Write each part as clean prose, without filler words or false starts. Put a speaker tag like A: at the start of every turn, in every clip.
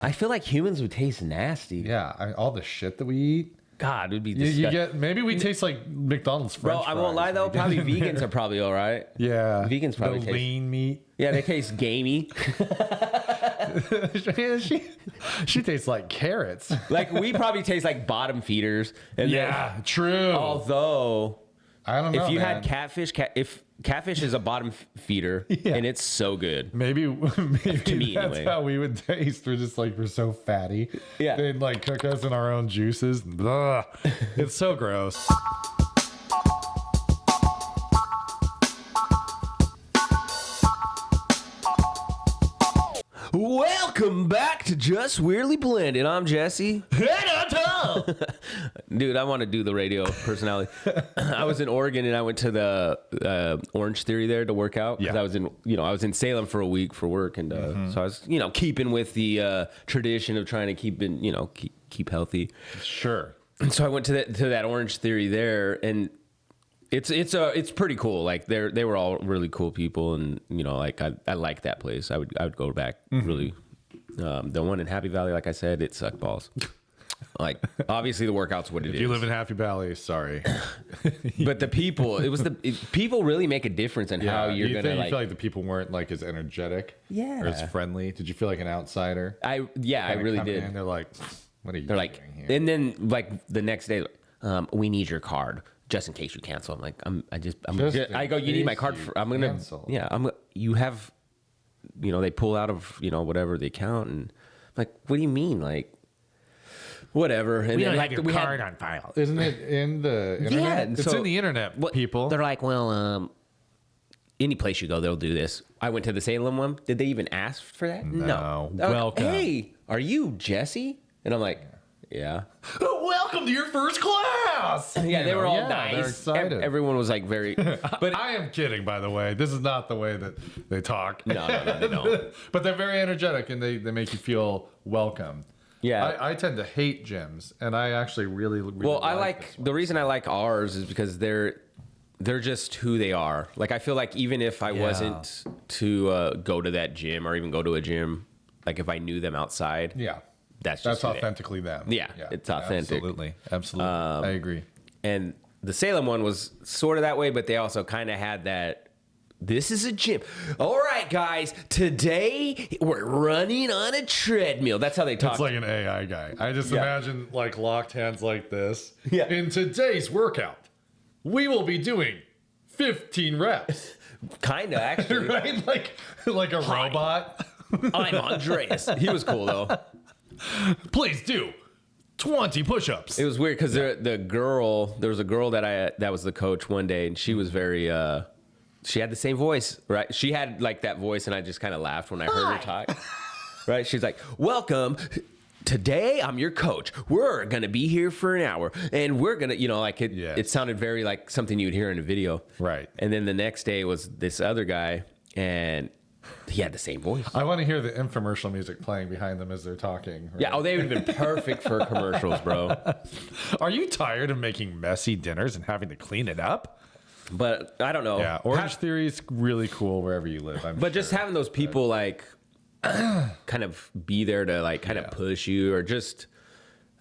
A: I feel like humans would taste nasty.
B: Yeah, all the shit that we eat.
A: God, it would be
B: You
A: disgusting.
B: get maybe we taste like McDonald's French
A: Bro, I won't lie though. Probably vegans are probably all right.
B: Yeah,
A: Vegans probably
B: the
A: taste
B: lean meat.
A: Yeah, they taste gamey.
B: she tastes like carrots.
A: Like we probably taste like bottom feeders. And
B: Yeah,
A: then,
B: true.
A: Although,
B: I don't know.
A: if you
B: man.
A: had catfish, if catfish is a bottom feeder,
B: Yeah.
A: and it's so good.
B: Maybe
A: To me,
B: that's
A: anyway.
B: how we would taste. We're so fatty.
A: Yeah.
B: They'd like cook us in our own juices. Blah. It's so gross.
A: Welcome back to Just Weirdly Blended. I'm Jesse.
B: And I'm Tom.
A: Dude, I want to do the radio personality. I was in Oregon and I went to the Orange Theory there to work out because
B: Yeah.
A: I was in Salem for a week for work, and so I was keeping with the tradition of trying to keep healthy.
B: Sure.
A: And so I went to that Orange Theory there, and it's pretty cool. Like they were all really cool people, and I like that place. I would go back. Really. The one in Happy Valley, like I said, it sucked balls. Like obviously the workout's what it is.
B: If you live in Happy Valley, sorry.
A: But the people, people really make a difference in how you're gonna
B: You feel like the people weren't like as energetic,
A: Yeah.
B: or as friendly. Did you feel like an outsider?
A: I really
B: Coming
A: did.
B: in, they're like, what are you
A: They're like,
B: doing here?
A: and then like the next day, we need your card just in case you cancel. I'm like, I go, you need my card for, I'm gonna,
B: cancel.
A: you have, they pull out of, whatever the account, and I'm like, what do you mean? Like, whatever. And then like we had,
B: on file. Isn't it in the internet?
A: Yeah, and
B: It's
A: so-
B: in the internet,
A: what-
B: people.
A: They're like, well, any place you go, they'll do this. I went to the Salem one. Did they even ask for that?
B: No.
A: They're like,
B: Welcome.
A: hey, are you Jesse? And I'm like, yeah.
B: Welcome to your first class.
A: Yeah, they were all
B: Yeah,
A: nice.
B: they're excited.
A: Everyone was like very, but
B: I am kidding, by the way. This is not the way that they talk.
A: no, they don't.
B: But they're very energetic, and they make you feel welcome.
A: Yeah.
B: I tend to hate gyms, and I actually really
A: Well, I like
B: this one.
A: the reason I like ours is because they're just who they are. Like I feel like even if I wasn't to go to that gym or even go to a gym, like if I knew them outside,
B: Yeah.
A: that's
B: That's
A: just who they are.
B: authentically them.
A: Yeah, it's authentic.
B: Absolutely. I agree.
A: And the Salem one was sort of that way, but they also kind of had that. This is a gym. All right, guys. Today we're running on a treadmill. That's how they talk.
B: It's like an AI guy. I just imagine like locked hands like this.
A: Yeah.
B: In today's workout, we will be doing 15 reps.
A: Kind of actually.
B: Right? Like a robot.
A: I'm Andreas. He was cool though.
B: Please do 20 push-ups.
A: It was weird because there was a girl that was the coach one day, and she was very. She had the same voice, right? She had like that voice, and I just kind of laughed when I heard her talk. Right? She's like, "Welcome. Today I'm your coach. We're gonna be here for an hour, and we're gonna, like it.
B: Yeah.
A: It sounded very like something you'd hear in a video,
B: Right.
A: And then the next day was this other guy, and he had the same voice.
B: I want to hear the infomercial music playing behind them as they're talking. Right?
A: Yeah. Oh, they would have been perfect for commercials, bro.
B: Are you tired of making messy dinners and having to clean it up?
A: But I don't know.
B: Yeah. Orange Theory is really cool wherever you live.
A: But just having those people like kind of be there to like kind of push you, or just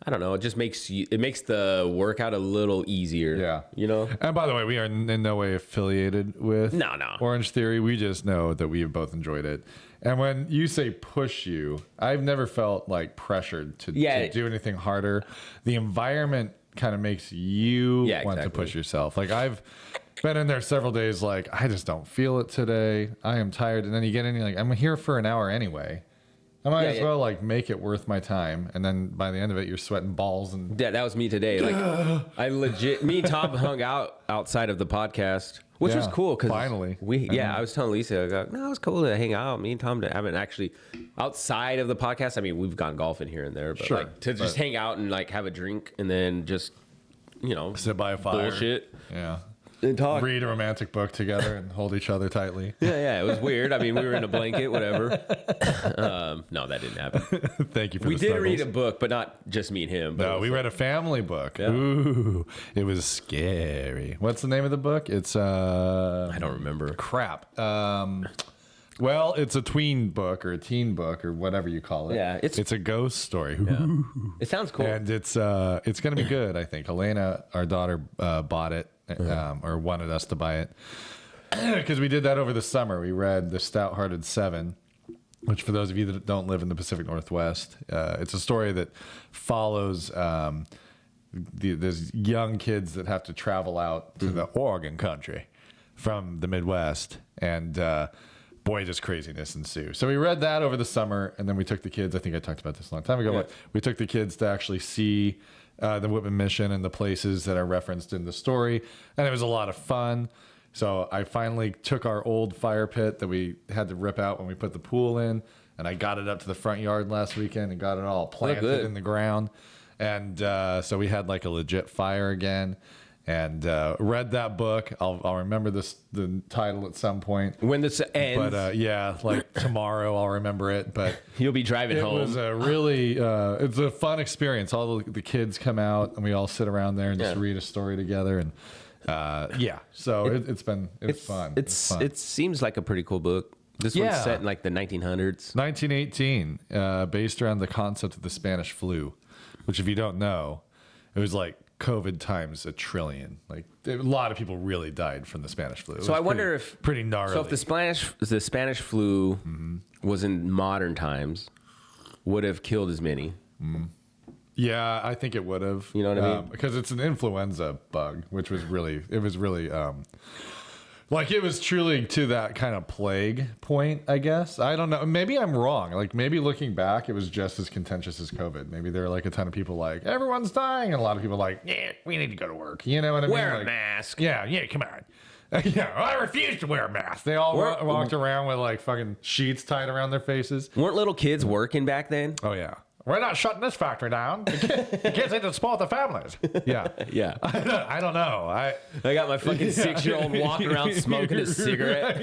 A: I don't know, it makes the workout a little easier.
B: Yeah. And by the way, we are in no way affiliated with
A: No.
B: Orange Theory. We just know that we have both enjoyed it. And when you say push you, I've never felt like pressured to do anything harder. The environment kind of makes you want to push yourself. Like I've been in there several days like, I just don't feel it today. I am tired. And then you get in, you're like, I'm here for an hour anyway. I might as well like make it worth my time. And then by the end of it, you're sweating balls. And
A: Yeah, that was me today. Like me and Tom hung out outside of the podcast, which was cool because
B: finally.
A: I was telling Lisa, I go, no, it was cool to hang out. Me and Tom haven't actually outside of the podcast. I mean, we've gone golfing here and there, but like to just hang out and like have a drink and then just
B: sit by a fire.
A: bullshit.
B: Yeah.
A: And talk.
B: Read a romantic book together and hold each other tightly.
A: Yeah, it was weird. I mean, we were in a blanket, whatever. No, that didn't happen.
B: Thank you for
A: We
B: the
A: did
B: snuggles.
A: read a book, but not just me and him. But
B: No, we read a family book.
A: Yeah.
B: Ooh, it was scary. What's the name of the book? It's
A: I don't remember.
B: crap. Well, it's a tween book or a teen book or whatever you call it.
A: Yeah,
B: it's a ghost story.
A: Yeah. It sounds cool.
B: And it's going to be good, I think. Elena, our daughter, bought it or wanted us to buy it because we did that over the summer. We read The Stout-Hearted Seven, which for those of you that don't live in the Pacific Northwest, it's a story that follows these young kids that have to travel out to the Oregon country from the Midwest. And boy, just craziness ensues. So we read that over the summer, and then we took the kids. I think I talked about this a long time ago, but we took the kids to actually see the Whitman Mission and the places that are referenced in the story, and it was a lot of fun. So I finally took our old fire pit that we had to rip out when we put the pool in, and I got it up to the front yard last weekend and got it all planted in the ground. And so we had like a legit fire again. And read that book. I'll remember the title at some point
A: when this ends.
B: But yeah, like tomorrow I'll remember it. But
A: you'll be driving home.
B: It was a really it's a fun experience. All the kids come out and we all sit around there and just read a story together. And so it's fun. It's fun.
A: It seems like a pretty cool book. This one's set in like the 1900s,
B: 1918, based around the concept of the Spanish flu, which if you don't know, it was like COVID times a trillion. Like a lot of people really died from the Spanish flu.
A: So I wonder if
B: pretty gnarly.
A: So if the Spanish flu was in modern times, would have killed as many.
B: Yeah, I think it would have.
A: You know what I mean?
B: Because it's an influenza bug, which was really like it was truly to that kind of plague point, I guess. I don't know. Maybe I'm wrong. Like maybe looking back, it was just as contentious as COVID. Maybe there were like a ton of people like, everyone's dying. And a lot of people like, yeah, we need to go to work. You know what I mean?
A: Wear
B: like,
A: a mask.
B: Yeah, come on. Yeah, I refuse to wear a mask. They all walked around with like fucking sheets tied around their faces.
A: Weren't little kids working back then?
B: Oh, yeah. We're not shutting this factory down. The kids need to support the families. Yeah.
A: Yeah.
B: I don't know. I
A: got my fucking 6-year-old walking around smoking a cigarette.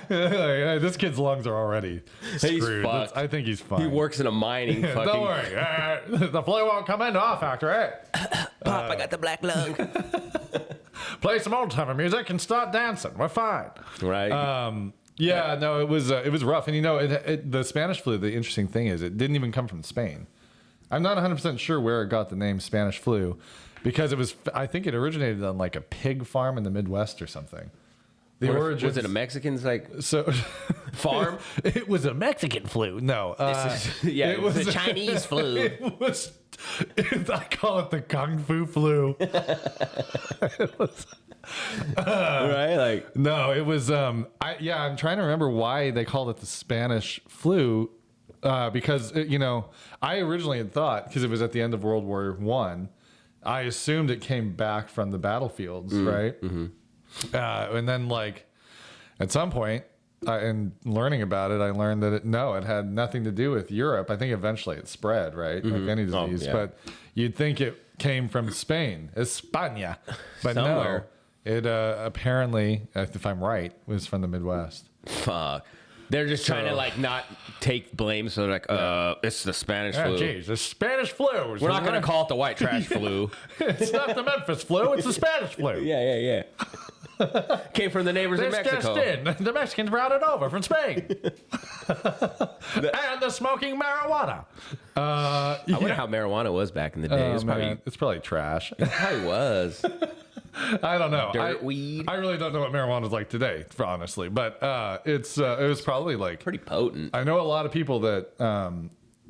B: This kid's lungs are already screwed.
A: He's fucked.
B: I think he's fine.
A: He works in a mining fucking...
B: Don't worry. The flu won't come into our factory.
A: Pop, I got the black lung.
B: Play some old timer music and start dancing. We're fine.
A: Right.
B: Yeah, no, it was rough. And you know, the Spanish flu, the interesting thing is it didn't even come from Spain. I'm not 100% sure where it got the name Spanish flu because I think it originated on like a pig farm in the Midwest or something.
A: Was it a Mexican's farm?
B: It was a Mexican flu. No.
A: It was a Chinese flu.
B: It was, I call it the Kung Fu flu. It was...
A: right? Like
B: no, it was I'm trying to remember why they called it the Spanish flu because I originally had thought because it was at the end of World War I assumed it came back from the battlefields, right? And then like at some point in learning about it, I learned that it had nothing to do with Europe. I think eventually it spread, right? Like any disease, but you'd think it came from Spain, España, but
A: somewhere.
B: No. It apparently, if I'm right, was from the Midwest.
A: Fuck. They're just trying to like not take blame, so they're like, it's the Spanish flu.
B: Geez, the Spanish flu.
A: We're not going to call it the white trash flu.
B: It's not the Memphis flu, it's the Spanish flu.
A: Yeah. Came from the neighbors in Mexico.
B: The Mexicans brought it over from Spain. And the smoking marijuana.
A: I wonder how marijuana was back in the day.
B: It's probably trash.
A: It probably was.
B: I don't know.
A: Dirt weed.
B: I really don't know what marijuana is like today, honestly. But it was probably like
A: pretty potent.
B: I know a lot of people that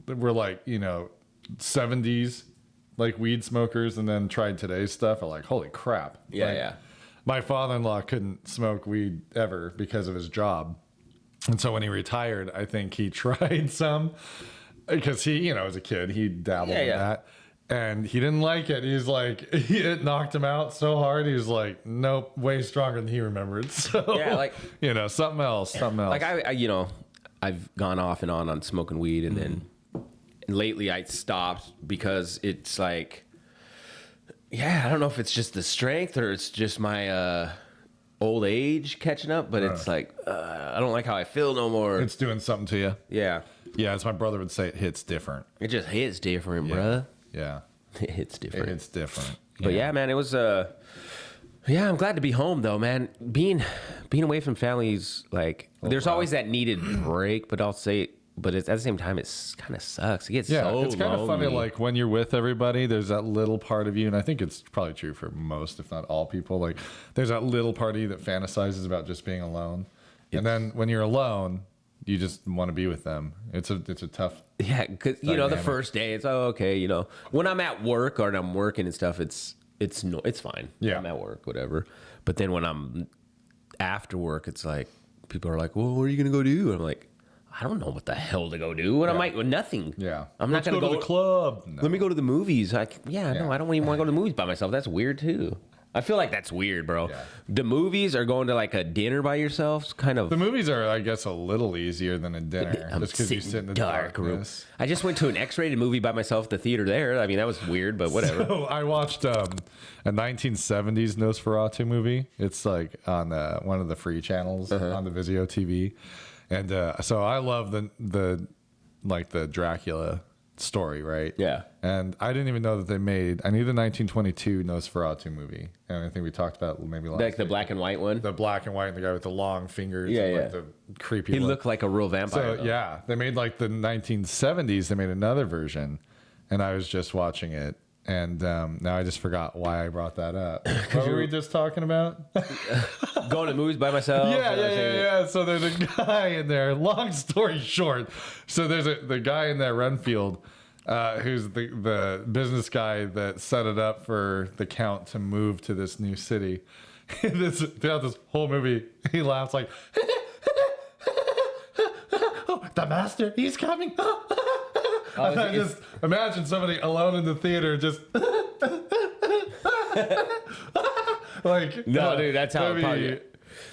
B: were like 70s like weed smokers and then tried today's stuff are like, holy crap.
A: Yeah.
B: My father-in-law couldn't smoke weed ever because of his job. And so when he retired, I think he tried some because he, as a kid, he dabbled in that. And he didn't like it. He's like, it knocked him out so hard. He was like, nope, way stronger than he remembered. So, something else.
A: Like I've gone off and on smoking weed. And then lately I stopped because it's like, I don't know if it's just the strength or it's just my old age catching up. But it's like, I don't like how I feel no more.
B: It's doing something to you.
A: Yeah.
B: Yeah, as my brother would say, it hits different.
A: It just hits different, bruh.
B: Yeah.
A: It hits different.
B: It's different.
A: But yeah, man, it was Yeah, I'm glad to be home though, man. Being away from family is like there's always that needed break, but at the same time, it's kind of sucks. It gets so
B: it's kind of funny.
A: lonely.
B: Like when you're with everybody, there's that little part of you, and I think it's probably true for most, if not all people. Like there's that little part of you that fantasizes about just being alone, and then when you're alone, you just want to be with them. It's a tough.
A: Yeah, because the first day it's okay. When I'm at work or I'm working and stuff, it's fine.
B: Yeah,
A: I'm at work, whatever. But then when I'm after work, it's like people are like, "Well, what are you gonna go do?" And I'm like, I don't know what the hell to go do. And I'm like, well, nothing.
B: Yeah.
A: I'm not going
B: to the club. No.
A: Let me go to the movies. No, I don't even want to go to the movies by myself. That's weird too. I feel like that's weird, bro. Yeah. The movies are going to like a dinner by yourself. Kind of.
B: The movies are, I guess, a little easier than a dinner.
A: Just because you sit in the dark room. I just went to an X-rated movie by myself at the theater there. I mean, that was weird, but whatever.
B: So I watched a 1970s Nosferatu movie. It's like on one of the free channels on the Vizio TV. And so I love the Dracula story, right?
A: Yeah.
B: And I didn't even know that they made. I knew the 1922 Nosferatu movie, and I think we talked about maybe last
A: like the black and white one.
B: The black and white, the guy with the long fingers.
A: Yeah,
B: and
A: yeah.
B: Like the creepy.
A: He looked like a real vampire.
B: So yeah, they made like the 1970s. They made another version, and I was just watching it. And now I just forgot why I brought that up. What were we just talking about?
A: Going to movies by myself.
B: Yeah. So there's a guy in there. Long story short, so there's the guy in there, Renfield, who's the business guy that set it up for the Count to move to this new city. Throughout this whole movie, he laughs like, oh, the master, he's coming. I just imagine somebody alone in the theater just like
A: no, dude, that's how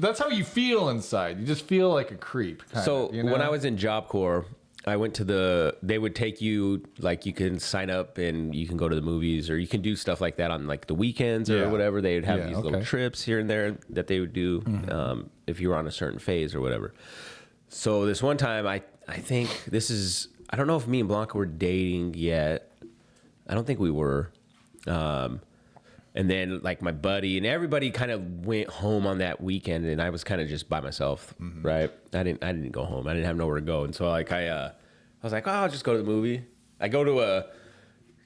B: that's how you feel inside. You just feel like a creep.
A: When I was in Job Corps, I went to they would take you, like you can sign up and you can go to the movies or you can do stuff like that on like the weekends or whatever. They would have these little trips here and there that they would do if you were on a certain phase or whatever. So this one time, I think I don't know if me and Blanca were dating yet. I don't think we were. And then like my buddy and everybody kind of went home on that weekend, and I was kind of just by myself, right? I didn't go home. I didn't have nowhere to go, and so like I was like, oh, I'll just go to the movie. I go to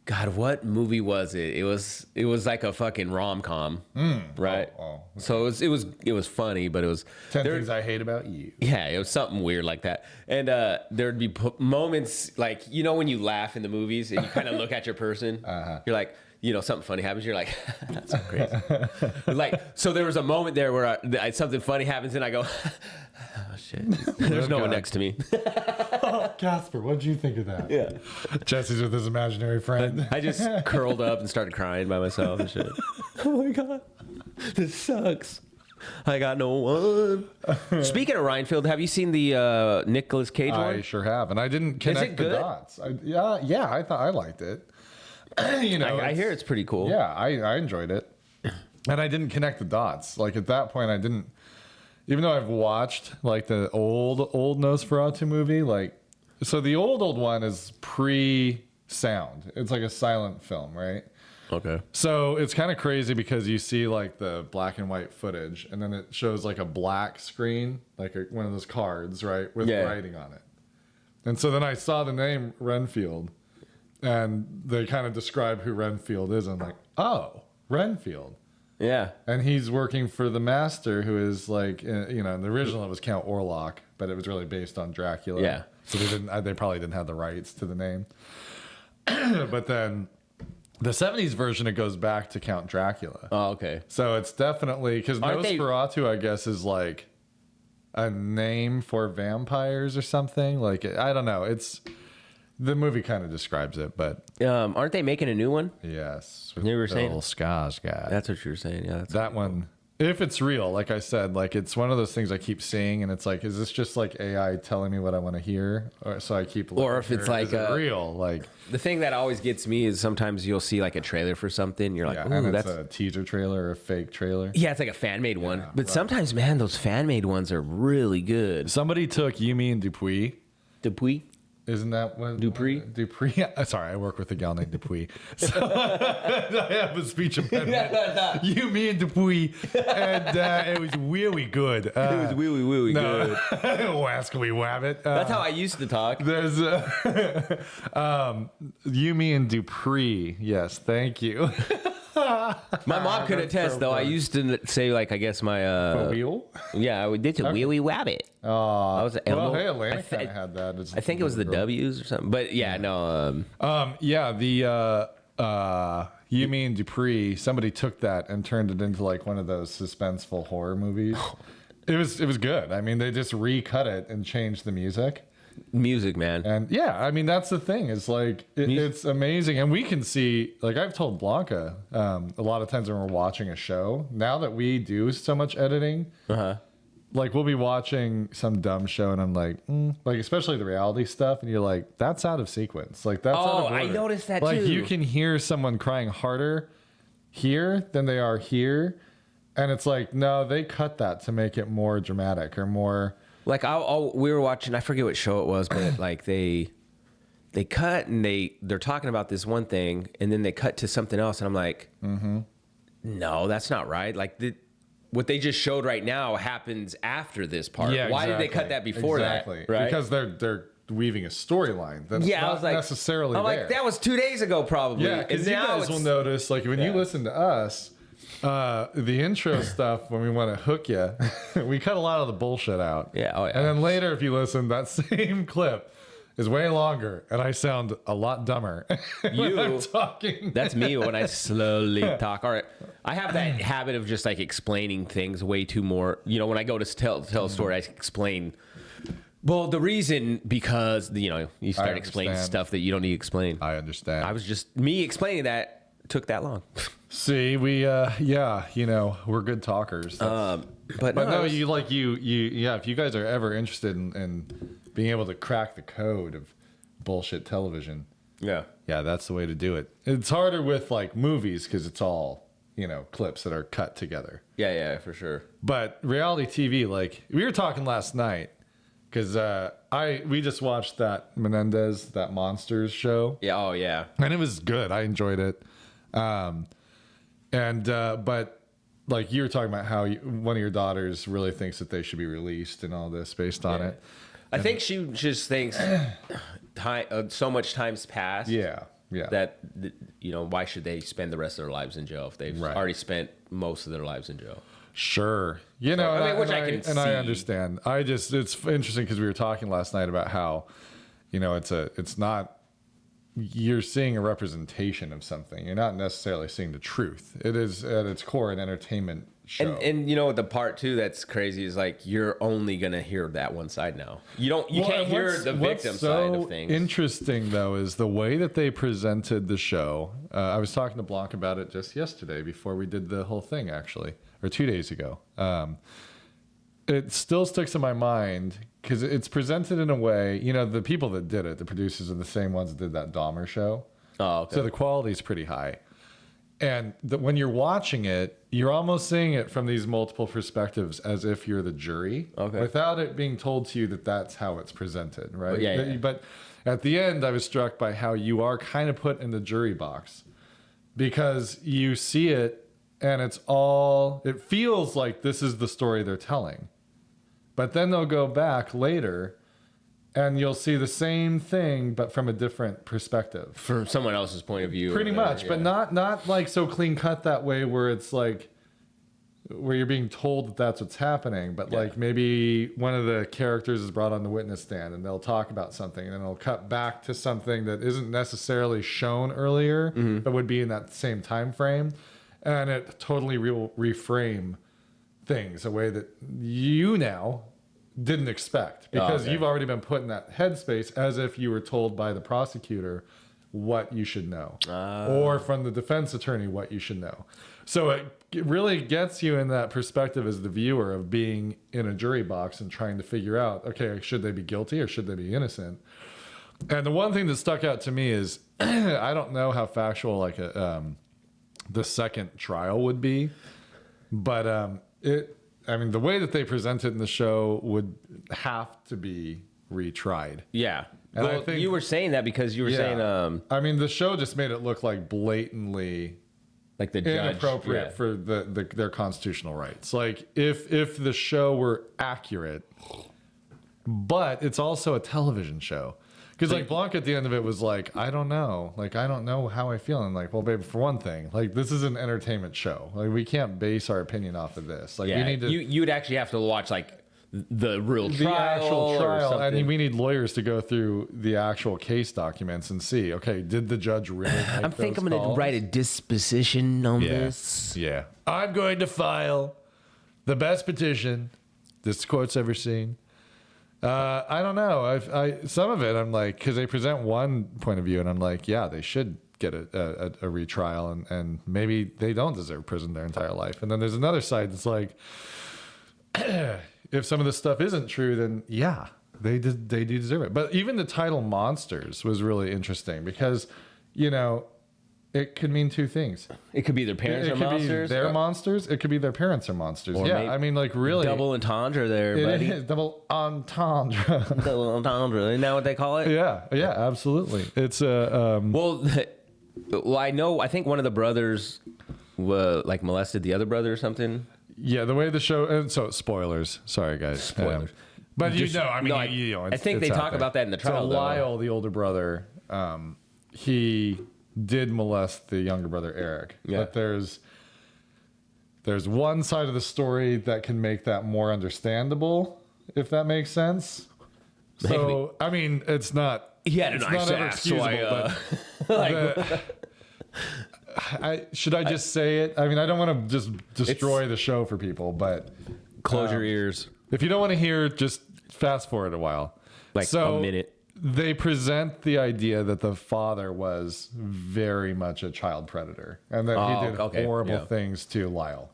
A: God, what movie was it? It was like a fucking rom-com, right?
B: Okay.
A: So it was funny, but it was
B: 10 Things I Hate About You.
A: Yeah, it was something weird like that. And there'd be moments like, when you laugh in the movies and you kind of look at your person, you're like, something funny happens. You're like, that's so crazy. Like, so there was a moment there where something funny happens and I go, oh shit, there's no one next to me.
B: Casper, what did you think of that?
A: Yeah.
B: Jesse's with his imaginary friend.
A: I just curled up and started crying by myself and shit. Oh my God, this sucks. I got no one. Speaking of Reinfeld, have you seen the Nicolas Cage one?
B: I sure have, and I didn't connect the dots. I thought I liked it.
A: I hear it's pretty cool.
B: Yeah, I enjoyed it, and I didn't connect the dots. Like at that point, I didn't. Even though I've watched like the old Nosferatu movie, like so the old one is pre-sound. It's like a silent film, right?
A: Okay.
B: So it's kind of crazy because you see like the black and white footage, and then it shows like a black screen, like one of those cards, right, with writing on it. And so then I saw the name Renfield, and they kind of describe who Renfield is. I'm like, oh, Renfield.
A: Yeah.
B: And he's working for the master, who is like, in the original it was Count Orlok, but it was really based on Dracula.
A: Yeah.
B: So they probably didn't have the rights to the name. But then the 70s version, it goes back to Count Dracula.
A: Oh, okay.
B: So it's definitely, because Nosferatu, I guess, is like a name for vampires or something. Like, I don't know. The movie kind of describes it, but
A: aren't they making a new one?
B: Yes,
A: You were saying
B: Bill Skarsgård.
A: That's what you were saying. Yeah,
B: that one. If it's real, like I said, like it's one of those things I keep seeing, and it's like, is this just like AI telling me what I want to hear, or so I keep?
A: Or if it's like
B: real, like
A: the thing that always gets me is sometimes you'll see like a trailer for something, you're like, ooh,
B: and it's
A: that's
B: a teaser trailer or a fake trailer.
A: Yeah, it's like a fan made one, but sometimes, man, those fan made ones are really good.
B: Somebody took Yumi and Dupuis. Isn't that what
A: Dupree?
B: Dupree. Sorry, I work with a gal named Dupuy. So I have a speech impediment. You, me, and Dupuy, and it was really good.
A: It was really good.
B: Wascally wabbit.
A: That's how I used to talk.
B: There's you, me, and Dupree. Yes, thank you.
A: My mom could attest, though. I used to say, like, I guess my
B: wheel.
A: Yeah, I did a wee wabbit. I was an elbow.
B: Well, hey, Atlanta kind of had that.
A: I think it was the W's or something. But yeah, no.
B: Yeah, the you mean Dupree? Somebody took that and turned it into like one of those suspenseful horror movies. It was good. I mean, they just recut it and changed the music.
A: Music, man.
B: And yeah, I mean, that's the thing. It's like it's amazing, and we can see. Like I've told Blanca a lot of times when we're watching a show. Now that we do so much editing, like we'll be watching some dumb show, and I'm like, like especially the reality stuff, and you're like, that's out of sequence. Like that's out of order.
A: I noticed that
B: like,
A: too.
B: Like you can hear someone crying harder here than they are here, and it's like, no, they cut that to make it more dramatic or more.
A: Like we were watching, I forget what show it was, but like they cut and they're talking about this one thing, and then they cut to something else, and I'm like, no, that's not right. Like what they just showed right now happens after this part.
B: Yeah,
A: Why did they cut that before that? Right?
B: Because they're weaving a story-line that's
A: I
B: not
A: was like,
B: necessarily
A: I'm
B: there.
A: like, that was 2 days ago, probably.
B: Yeah, because you guys will notice, like when you listen to us, the intro stuff, when we want to hook you, we cut a lot of the bullshit out.
A: Yeah, oh yeah.
B: And then later, if you listen, that same clip is way longer, and I sound a lot dumber when I'm talking.
A: That's me when I slowly talk. All right, I have that habit of just like explaining things way too more. You know, when I go to tell a story, I explain. Well, the reason because you start explaining stuff that you don't need to explain.
B: I understand.
A: I was just me explaining that took that long.
B: See, we we're good talkers.
A: But
B: no, if you guys are ever interested in being able to crack the code of bullshit television, yeah, that's the way to do it. It's harder with like movies because it's all clips that are cut together.
A: Yeah, for sure.
B: But reality TV, like we were talking last night, because we just watched that that Monsters show.
A: Yeah, oh yeah,
B: and it was good. I enjoyed it. But like you were talking about how one of your daughters really thinks that they should be released and all this based on it.
A: I think she just thinks so much time's passed.
B: Yeah.
A: That why should they spend the rest of their lives in jail if they've already spent most of their lives in jail?
B: Sure.
A: Which I can see.
B: I understand. It's interesting because we were talking last night about how, it's not. You're seeing a representation of something. You're not necessarily seeing the truth. It is at its core an entertainment show.
A: And the part too that's crazy is like you're only gonna hear that one side now. You can't hear the victim side of things.
B: Interesting though is the way that they presented the show. I was talking to Blanc about it just yesterday before we did the whole thing, actually, or 2 days ago. It still sticks in my mind because it's presented in a way, the people that did it, the producers are the same ones that did that Dahmer show.
A: Oh, okay.
B: So the quality is pretty high. And when you're watching it, you're almost seeing it from these multiple perspectives as if you're the jury, without it being told to you that that's how it's presented, right?
A: Yeah.
B: But at the end, I was struck by how you are kind of put in the jury box because you see it and it feels like this is the story they're telling. But then they'll go back later and you'll see the same thing, but from a different perspective.
A: From someone else's point of view.
B: Pretty much, but not like so clean cut that way where it's like, where you're being told that that's what's happening. But like maybe one of the characters is brought on the witness stand and they'll talk about something and then they'll cut back to something that isn't necessarily shown earlier, but would be in that same time frame. And it totally reframe things a way that you now didn't expect because you've already been put in that headspace as if you were told by the prosecutor what you should know or from the defense attorney what you should know. So it really gets you in that perspective as the viewer of being in a jury box and trying to figure out, okay, should they be guilty or should they be innocent? And the one thing that stuck out to me is I don't know how factual like the second trial would be, but the way that they present it in the show would have to be retried.
A: Yeah.
B: And
A: well,
B: I think
A: you were saying that because you were saying,
B: I mean, the show just made it look like blatantly
A: like the judge,
B: inappropriate for their constitutional rights. Like if the show were accurate, but it's also a television show. Because like Blanc at the end of it was like, I don't know. Like, I don't know how I feel. And like, well, babe, for one thing, like this is an entertainment show. Like we can't base our opinion off of this. Like we need to.
A: You would actually have to watch like the real trial,
B: the actual trial,
A: or
B: and we need lawyers to go through the actual case documents and see, okay, did the judge really make
A: I think I'm
B: those
A: going to
B: calls?
A: write a disposition on this.
B: Yeah. I'm going to file the best petition this court's ever seen. I don't know. I some of it I'm like, because they present one point of view and I'm like, yeah, they should get a retrial and maybe they don't deserve prison their entire life. And then there's another side that's like, if some of this stuff isn't true, then yeah, they do deserve it. But even the title "Monsters" was really interesting because, you know, it could mean two things.
A: It could be their parents
B: It
A: are
B: could
A: monsters.
B: be their monsters. It could be their parents are monsters.
A: Or
B: Yeah,
A: maybe
B: I mean, like really,
A: double entendre there,
B: it
A: buddy.
B: is double entendre.
A: Double entendre. Isn't that what they call it?
B: Yeah, absolutely. It's
A: Well, I know. I think one of the brothers like molested the other brother or something.
B: yeah, the way the show. And so spoilers. Sorry, guys.
A: Spoilers.
B: But
A: Just-
B: you know, I mean,
A: no,
B: you know,
A: I think
B: it's
A: they
B: out
A: talk
B: there.
A: about that in the trial,
B: So
A: though.
B: Lyle, the older brother, he did molest the younger brother Eric.
A: Yeah.
B: But there's one side of the story that can make that more understandable, if that makes sense. So I mean, it's not.
A: He had a
B: it's
A: nice
B: not ever
A: ass, so I,
B: but should I just say it? I mean, I don't want to just destroy the show for people, but
A: close your ears.
B: if you don't want to hear, just fast forward a while.
A: Like a minute.
B: They present the idea that the father was very much a child predator and that he did horrible things to Lyle.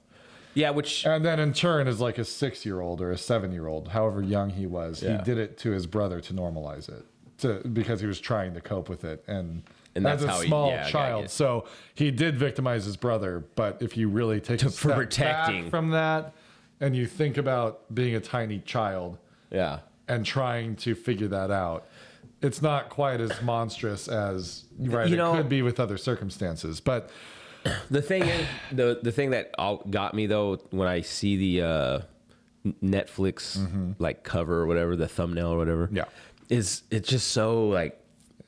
A: Yeah, which
B: And then in turn, as like a 6-year-old or a 7-year-old, however young he was, he did it to his brother to normalize it, because he was trying to cope with it. And
A: that's
B: as a
A: how
B: small
A: got
B: child,
A: it.
B: so he did victimize his brother. But if you really take a step
A: protecting.
B: back from that, and you think about being a tiny child,
A: yeah.
B: and trying to figure that out, it's not quite as monstrous as it could be with other circumstances. But
A: The thing is, the thing that got me though, when I see the Netflix like cover or whatever, the thumbnail or whatever, is it's just so like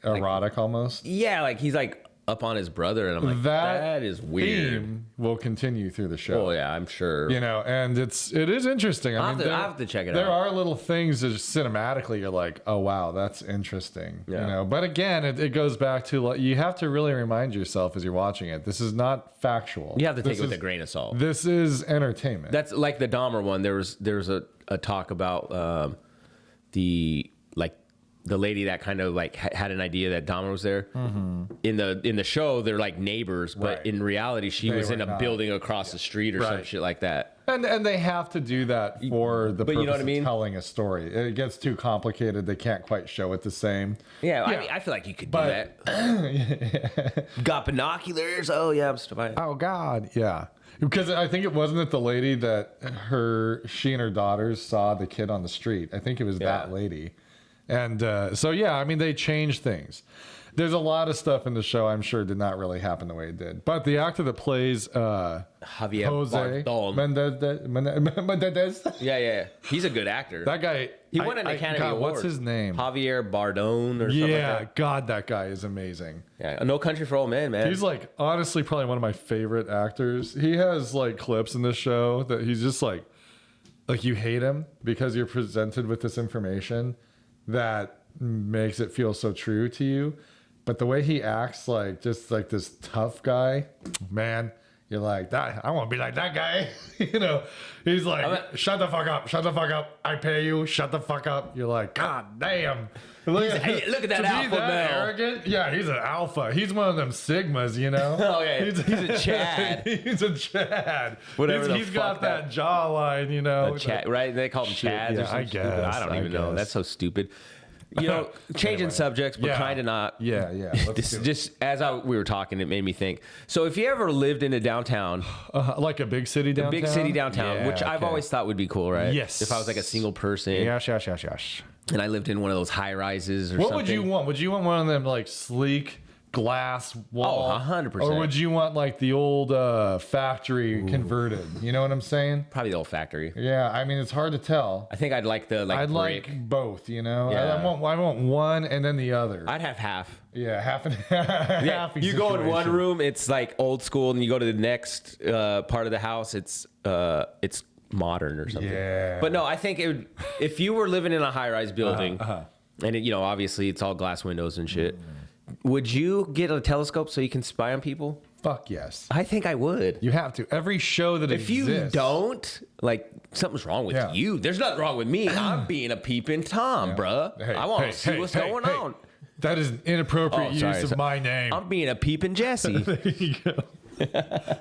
B: erotic almost.
A: Yeah, like he's like up on his brother, and I'm like, that is weird.
B: Theme will continue through the show.
A: Oh yeah, I'm sure.
B: You know, and it is interesting. I mean,
A: I'll have to check it out.
B: There are little things that just cinematically you're like, oh wow, that's interesting.
A: Yeah.
B: You know, but again, it goes back to like, you have to really remind yourself as you're watching it, this is not factual.
A: You have to take it with a grain of salt.
B: This is entertainment.
A: That's like the Dahmer one. There was a talk about the lady that kind of like had an idea that Dahmer was there. In the show, they're like neighbors, but in reality, she was in a building across the street or some shit like that.
B: And they have to do that for the purpose
A: you know what I mean?
B: of telling a story. It gets too complicated. They can't quite show it the same.
A: Yeah, I mean, I feel like you could do that. Got binoculars? Oh yeah, I'm fine.
B: Oh God, yeah. Because I think it wasn't the lady that she and her daughters saw the kid on the street. I think it was that lady. And so, yeah, I mean, they changed things. There's a lot of stuff in the show I'm sure did not really happen the way it did. But the actor that plays
A: Javier
B: Jose
A: Bardon.
B: Mendez.
A: Yeah. He's a good actor.
B: That guy.
A: He won an Academy Award.
B: What's his name?
A: Javier Bardon or something like that.
B: God, that guy is amazing.
A: Yeah, No Country for Old Men, man.
B: He's like, honestly, probably one of my favorite actors. He has like clips in this show that he's just like you hate him because you're presented with this information that makes it feel so true to you. But the way he acts, like just like this tough guy, man, you're like, that. I want to be like that guy. You know, he's like, shut the fuck up. I pay you. Shut the fuck up. You're like, God damn. Look at
A: that alpha male.
B: Arrogant? Yeah, he's an alpha. He's one of them sigmas, you know?
A: Oh, yeah. He's a Chad.
B: He's a Chad.
A: Whatever
B: He's got that jawline, you know?
A: Chad, right? They call him Chads or something.
B: I guess.
A: I don't even know. That's so stupid. You know, changing subjects, but kind of not.
B: Yeah.
A: Just as we were talking, it made me think. So if you ever lived in a downtown,
B: like a big city downtown,
A: which I've always thought would be cool, right?
B: Yes.
A: If I was like a single person.
B: Yes.
A: and I lived in one of those high rises or
B: what
A: something.
B: would you want? Would you want one of them like sleek glass wall?
A: 100%.
B: Or would you want like the old factory converted? You know what I'm saying?
A: Probably the old factory.
B: Yeah, I mean it's hard to tell.
A: I think I'd like the
B: I'd
A: brick.
B: like both, you know.
A: Yeah.
B: I want one and then the other.
A: I'd have half.
B: Yeah, half and half.
A: You go in one room, it's like old school, and you go to the next part of the house, it's modern or something.
B: Yeah.
A: But no, I think it would, if you were living in a high rise building, and it, obviously it's all glass windows and shit. Would you get a telescope so you can spy on people?
B: Fuck yes.
A: I think I would.
B: You have to. Every show that
A: If
B: exists.
A: you don't, like, something's wrong with you. There's nothing wrong with me. I'm being a peeping Tom, bruh.
B: Hey,
A: I want to see what's going on.
B: That is an inappropriate use of my name.
A: I'm being a peeping Jesse.
B: There you go.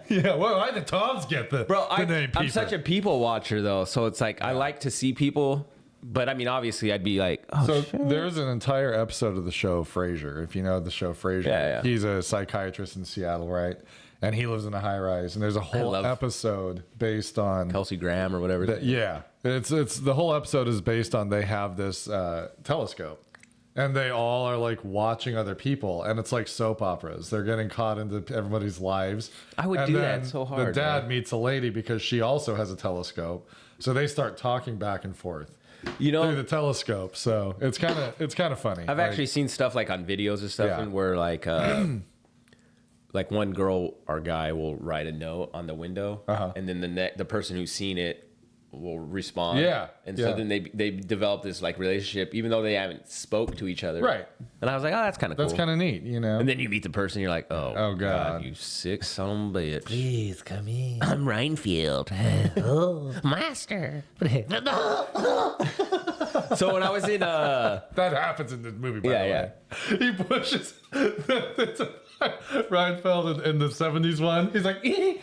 B: Yeah, well, why the Toms get the name Peeper?
A: I'm such a people watcher, though. So it's like, I like to see people. But I mean, obviously, I'd be like, oh,
B: so
A: shit.
B: there's an entire episode of the show Frasier. If you know the show Frasier,
A: Yeah.
B: He's a psychiatrist in Seattle, right? And he lives in a high rise. And there's a whole episode based on
A: Kelsey Graham or whatever.
B: Yeah, it's the whole episode is based on they have this telescope, and they all are like watching other people, and it's like soap operas. They're getting caught into everybody's lives.
A: I would do that so hard.
B: The dad meets a lady because she also has a telescope, so they start talking back and forth. Through the telescope, so it's kind of funny.
A: I've actually seen stuff like on videos and stuff, and where like one girl or guy will write a note on the window, and then the person who's seen it will respond.
B: Yeah,
A: and so then they develop this like relationship, even though they haven't spoke to each other.
B: Right.
A: And I was like, oh, that's kind of cool.
B: That's kind of neat,
A: And then you meet the person, you're like, oh God, you sick son of a bitch.
C: Please come in.
A: I'm Reinfield.
C: Oh, master.
B: So when I was in that happens in this movie, by the way. He pushes Reinfeld in the 70s one. He's like, and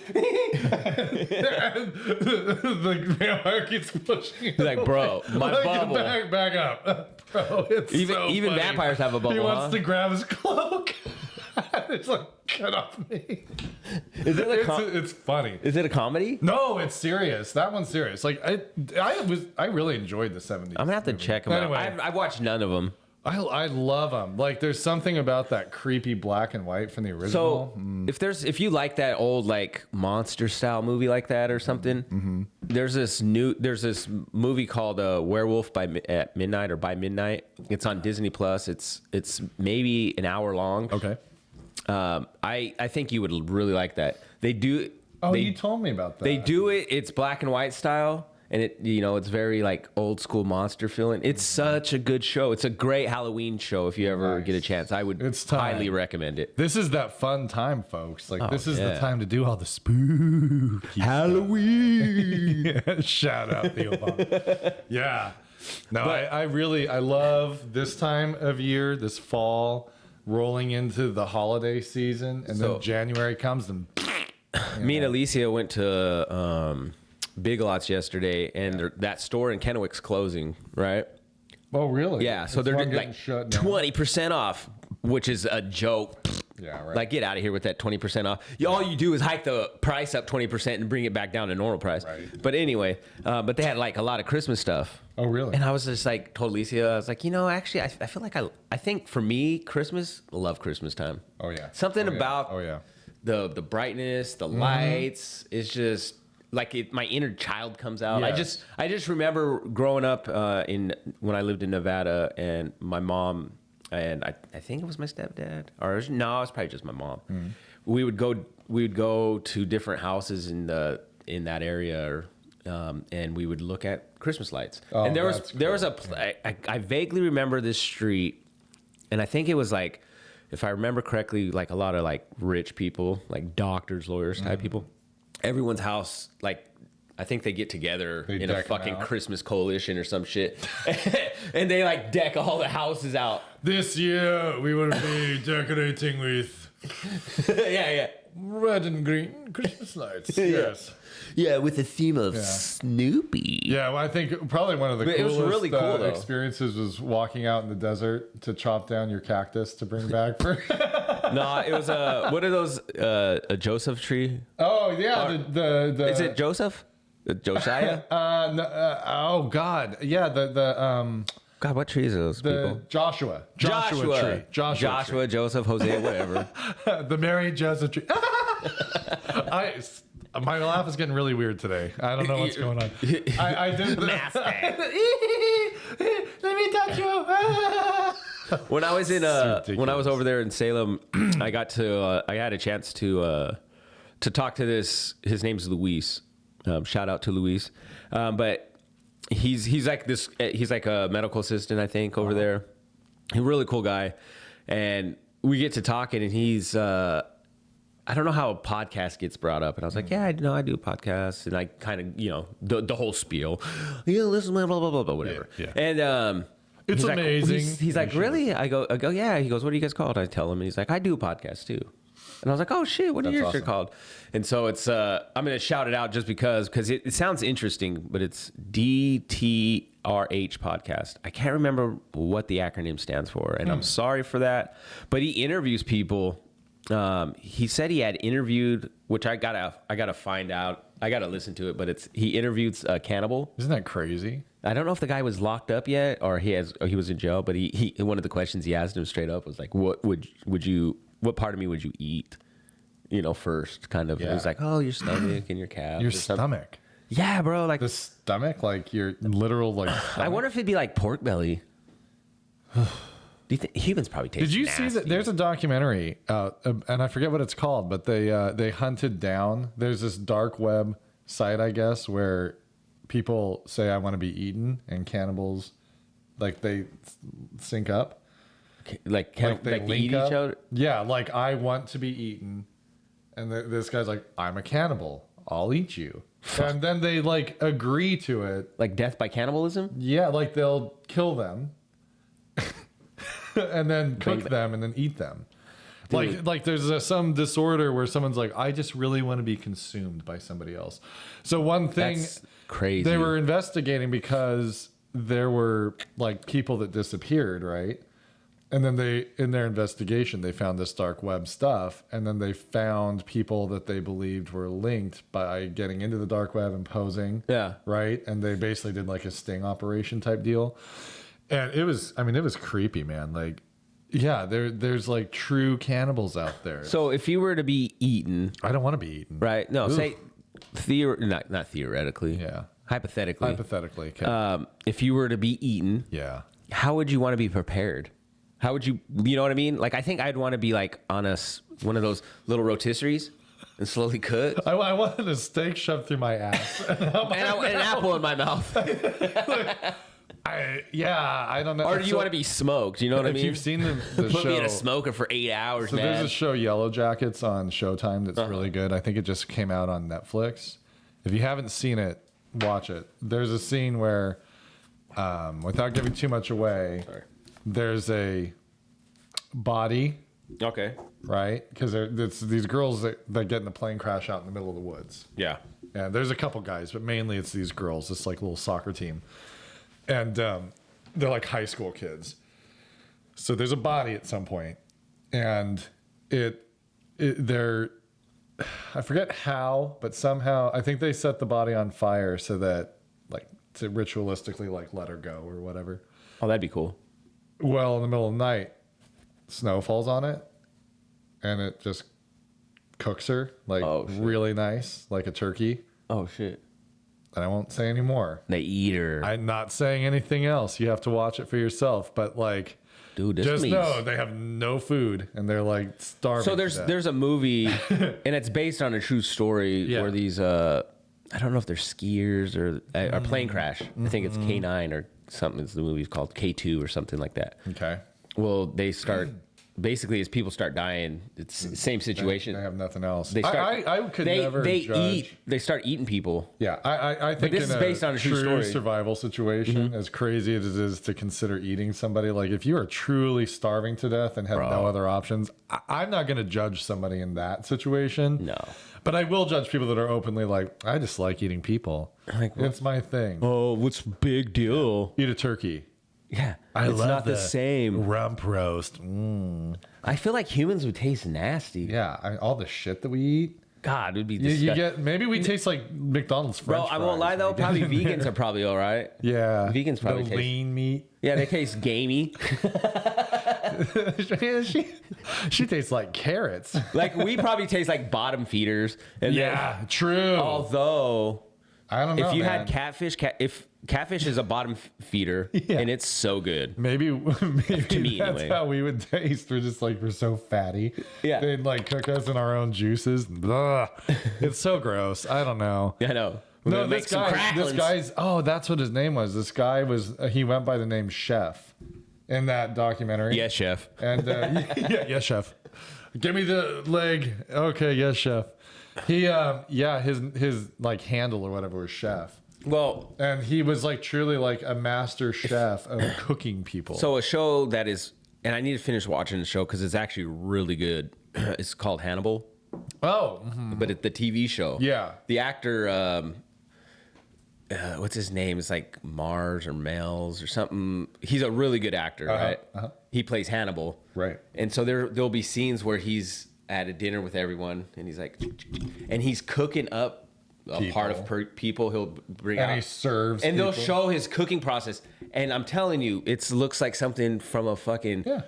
B: the vampire keeps pushing him.
A: He's like, bro, my bubble.
B: Back up. Bro, it's
A: even
B: funny.
A: vampires have a bubble.
B: He wants to grab his cloak. It's like, get off me.
A: Is it
B: it's funny.
A: Is it a comedy?
B: No, it's serious. That one's serious. Like I really enjoyed the 70s.
A: I'm gonna have to check them
B: Anyway.
A: out. I've watched none of them.
B: I love them. Like there's something about that creepy black and white from the original.
A: So if you like that old like monster style movie like that or something, there's this movie called Werewolf at Midnight or by Midnight. It's on Disney Plus. It's maybe an hour long.
B: Okay.
A: I think you would really like that. They do.
B: You told me about that.
A: They do it. It's black and white style. And it's very like old school monster feeling. It's such a good show. It's a great Halloween show. If you ever get a chance, I would highly recommend it.
B: This is that fun time, folks. Like this is the time to do all the spooky Halloween. Shout out Theo Bob. Yeah. No, I love this time of year, this fall, rolling into the holiday season, and then January comes and.
A: Me and Alicia went to. Big Lots yesterday, and that store in Kennewick's closing, right?
B: Oh, really?
A: Yeah, so they're like 20% off, which is a joke.
B: Yeah, right.
A: Like, get out of here with that 20% off. All you do is hike the price up 20% and bring it back down to normal price.
B: Right.
A: But anyway, but they had like a lot of Christmas stuff.
B: Oh, really?
A: And I was just like, told Alicia, I was like, actually, I feel like I think for me, I love Christmas time.
B: Oh, yeah.
A: Something about
B: the
A: brightness, the lights, is just... like my inner child comes out. Yes. I just remember growing up when I lived in Nevada, and my mom and I think it was my stepdad, or it was probably just my mom. We would go to different houses in that area, and we would look at Christmas lights.
B: Oh,
A: and there was I vaguely remember this street, and I think it was like, if I remember correctly, like a lot of like rich people, like doctors, lawyers type people. Everyone's house, like, I think they get together in a fucking Christmas coalition or some shit. And they, like, deck all the houses out.
B: This year, we will be decorating with... red and green Christmas lights. Yes.
A: Yeah, with the theme of Snoopy.
B: Yeah, well, I think probably one of the coolest
A: really cool,
B: experiences was walking out in the desert to chop down your cactus to bring back for...
A: No, it was what are those? A Joseph tree?
B: Oh yeah, the
A: is it Joseph? Josiah?
B: Oh God, yeah, the
A: God, what trees are those people?
B: Joshua tree.
A: Joshua, Joseph, Jose, whatever.
B: The Mary Joseph tree. My laugh is getting really weird today. I don't know what's going on. I did the
C: Master.
B: Let me touch you.
A: When I was when I was over there in Salem, I had a chance to talk to this. His name's Luis. Shout out to Luis. But he's like this. He's like a medical assistant, I think, over there. He's a really cool guy, and we get to talking, and he's. I don't know how a podcast gets brought up, and I was like, "Yeah, I know I do a podcast," and I kind of, the whole spiel. Listen, blah blah blah blah, whatever.
B: Yeah.
A: And
B: It's
A: he's
B: amazing.
A: Like, he's like, really? I go, yeah. He goes, what are you guys called? I tell him, and he's like, I do a podcast too. And I was like, oh shit, what are yours called? And so it's, I'm gonna shout it out just because it sounds interesting, but it's DTRH podcast. I can't remember what the acronym stands for, and I'm sorry for that. But he interviews people. He said he had interviewed, which I gotta find out. I gotta listen to it, but he interviewed a cannibal.
B: Isn't that crazy?
A: I don't know if the guy was locked up yet or he was in jail, but he one of the questions he asked him straight up was like, what part of me would you eat? First kind of.
B: Yeah.
A: It was like, oh, your stomach and your calf.
B: Your
A: or something.
B: stomach.
A: Yeah, bro. Like
B: The stomach, like your literal like.
A: I wonder if it'd be like pork belly. Do you think humans probably taste?
B: Did you
A: nasty.
B: see that? There's a documentary, and I forget what it's called, but they hunted down. There's this dark web site, I guess, where people say I want to be eaten, and cannibals, like they sync up,
A: like
B: they
A: they
B: link
A: eat
B: up.
A: each other?
B: Yeah, like I want to be eaten, and this guy's like, I'm a cannibal. I'll eat you, and then they like agree to it.
A: Like death by cannibalism?
B: Yeah, like they'll kill them, and then cook them, and then eat them. Like there's some disorder where someone's like, I just really want to be consumed by somebody else. So one thing
A: That's crazy.
B: they were investigating because there were like people that disappeared, right? And then in their investigation, they found this dark web stuff, and then they found people that they believed were linked by getting into the dark web and posing.
A: Yeah.
B: Right. And they basically did like a sting operation type deal. And it was creepy, man. Like, yeah, there's like true cannibals out there.
A: So if you were to be eaten,
B: I don't want to be eaten.
A: right? No,
B: Oof.
A: say not theoretically.
B: Yeah.
A: Hypothetically.
B: Hypothetically. Okay.
A: If you were to be eaten,
B: Yeah.
A: how would you want to be prepared? How would you know what I mean? Like, I think I'd want to be like on one of those little rotisseries and slowly cook.
B: I wanted a steak shoved through my ass.
A: And an apple in my mouth.
B: I don't know.
A: Or do you want to be smoked? You know what I
B: If
A: mean?
B: you've seen the
A: Put
B: show,
A: me in a smoker for 8 hours,
B: so
A: man.
B: there's a show Yellow Jackets on Showtime that's really good. I think it just came out on Netflix. If you haven't seen it, watch it. There's a scene where, without giving too much away, there's a body,
A: Okay.
B: right? Because it's these girls that get in a plane crash out in the middle of the woods.
A: Yeah.
B: And there's a couple guys, but mainly it's these girls, this like little soccer team. And they're like high school kids. So there's a body at some point, and they're, I forget how, but somehow I think they set the body on fire so that like to ritualistically like let her go or whatever.
A: Oh, that'd be cool.
B: Well, in the middle of the night, snow falls on it, and it just cooks her like really nice, like a turkey.
A: Oh, shit.
B: And I won't say any more.
A: They eat her.
B: I'm not saying anything else. You have to watch it for yourself. But like,
A: Dude, this
B: just
A: means...
B: know they have no food and they're like starving.
A: So there's a movie, and it's based on a true story where these I don't know if they're skiers or a plane crash. I think it's K9 or something. The movie's called K2 or something like that.
B: Okay.
A: Well, they start basically as people start dying. It's the same situation.
B: They have nothing else.
A: They start.
B: I could never judge.
A: They start eating people.
B: Yeah, I think
A: this
B: in
A: is based on a true story.
B: survival situation, as crazy as it is to consider eating somebody, like if you are truly starving to death and have no other options, I'm not going to judge somebody in that situation.
A: No.
B: But I will judge people that are openly like, I just like eating people.
A: Like,
B: it's my thing.
A: Oh, what's big deal?
B: Eat a turkey.
A: Yeah,
B: I
A: it's
B: love
A: not the same.
B: Rump roast.
A: I feel like humans would taste nasty.
B: Yeah, all the shit that we eat.
A: God, it would be
B: You
A: disgusting.
B: get maybe we taste like McDonald's French
A: Bro, I won't lie though. Probably vegans are probably all right.
B: Yeah,
A: Vegans probably
B: the
A: taste.
B: lean meat.
A: Yeah, they taste gamey.
B: she tastes like carrots.
A: Like we probably taste like bottom feeders. And
B: Yeah,
A: then,
B: true.
A: although
B: I don't know.
A: if you
B: man.
A: had catfish, if catfish is a bottom feeder,
B: Yeah.
A: and it's so good.
B: Maybe
A: To me,
B: that's
A: anyway.
B: how we would taste. We're so fatty.
A: Yeah.
B: They'd like cook us in our own juices. Blah. It's so gross. I don't know.
A: I know.
B: No,
A: We're gonna
B: this guy's. Oh, that's what his name was. This guy was. He went by the name Chef in that documentary.
A: Yes, chef.
B: And yes, chef. Give me the leg. Okay, yes, chef. He his like handle or whatever was Chef.
A: Well,
B: And he was like truly like a master chef of cooking people.
A: so a show that is, and I need to finish watching the show because it's actually really good. It's called Hannibal, but it's the TV show.
B: Yeah.
A: The actor, what's his name? It's like Mars or Mel's or something. He's a really good actor, right? He plays Hannibal.
B: Right.
A: And so there'll be scenes where he's at a dinner with everyone and he's like, and he's cooking up a part of people he'll bring
B: And
A: out.
B: he serves
A: and they'll
B: people.
A: show his cooking process. And I'm telling you, it looks like something from a fucking
B: Yeah.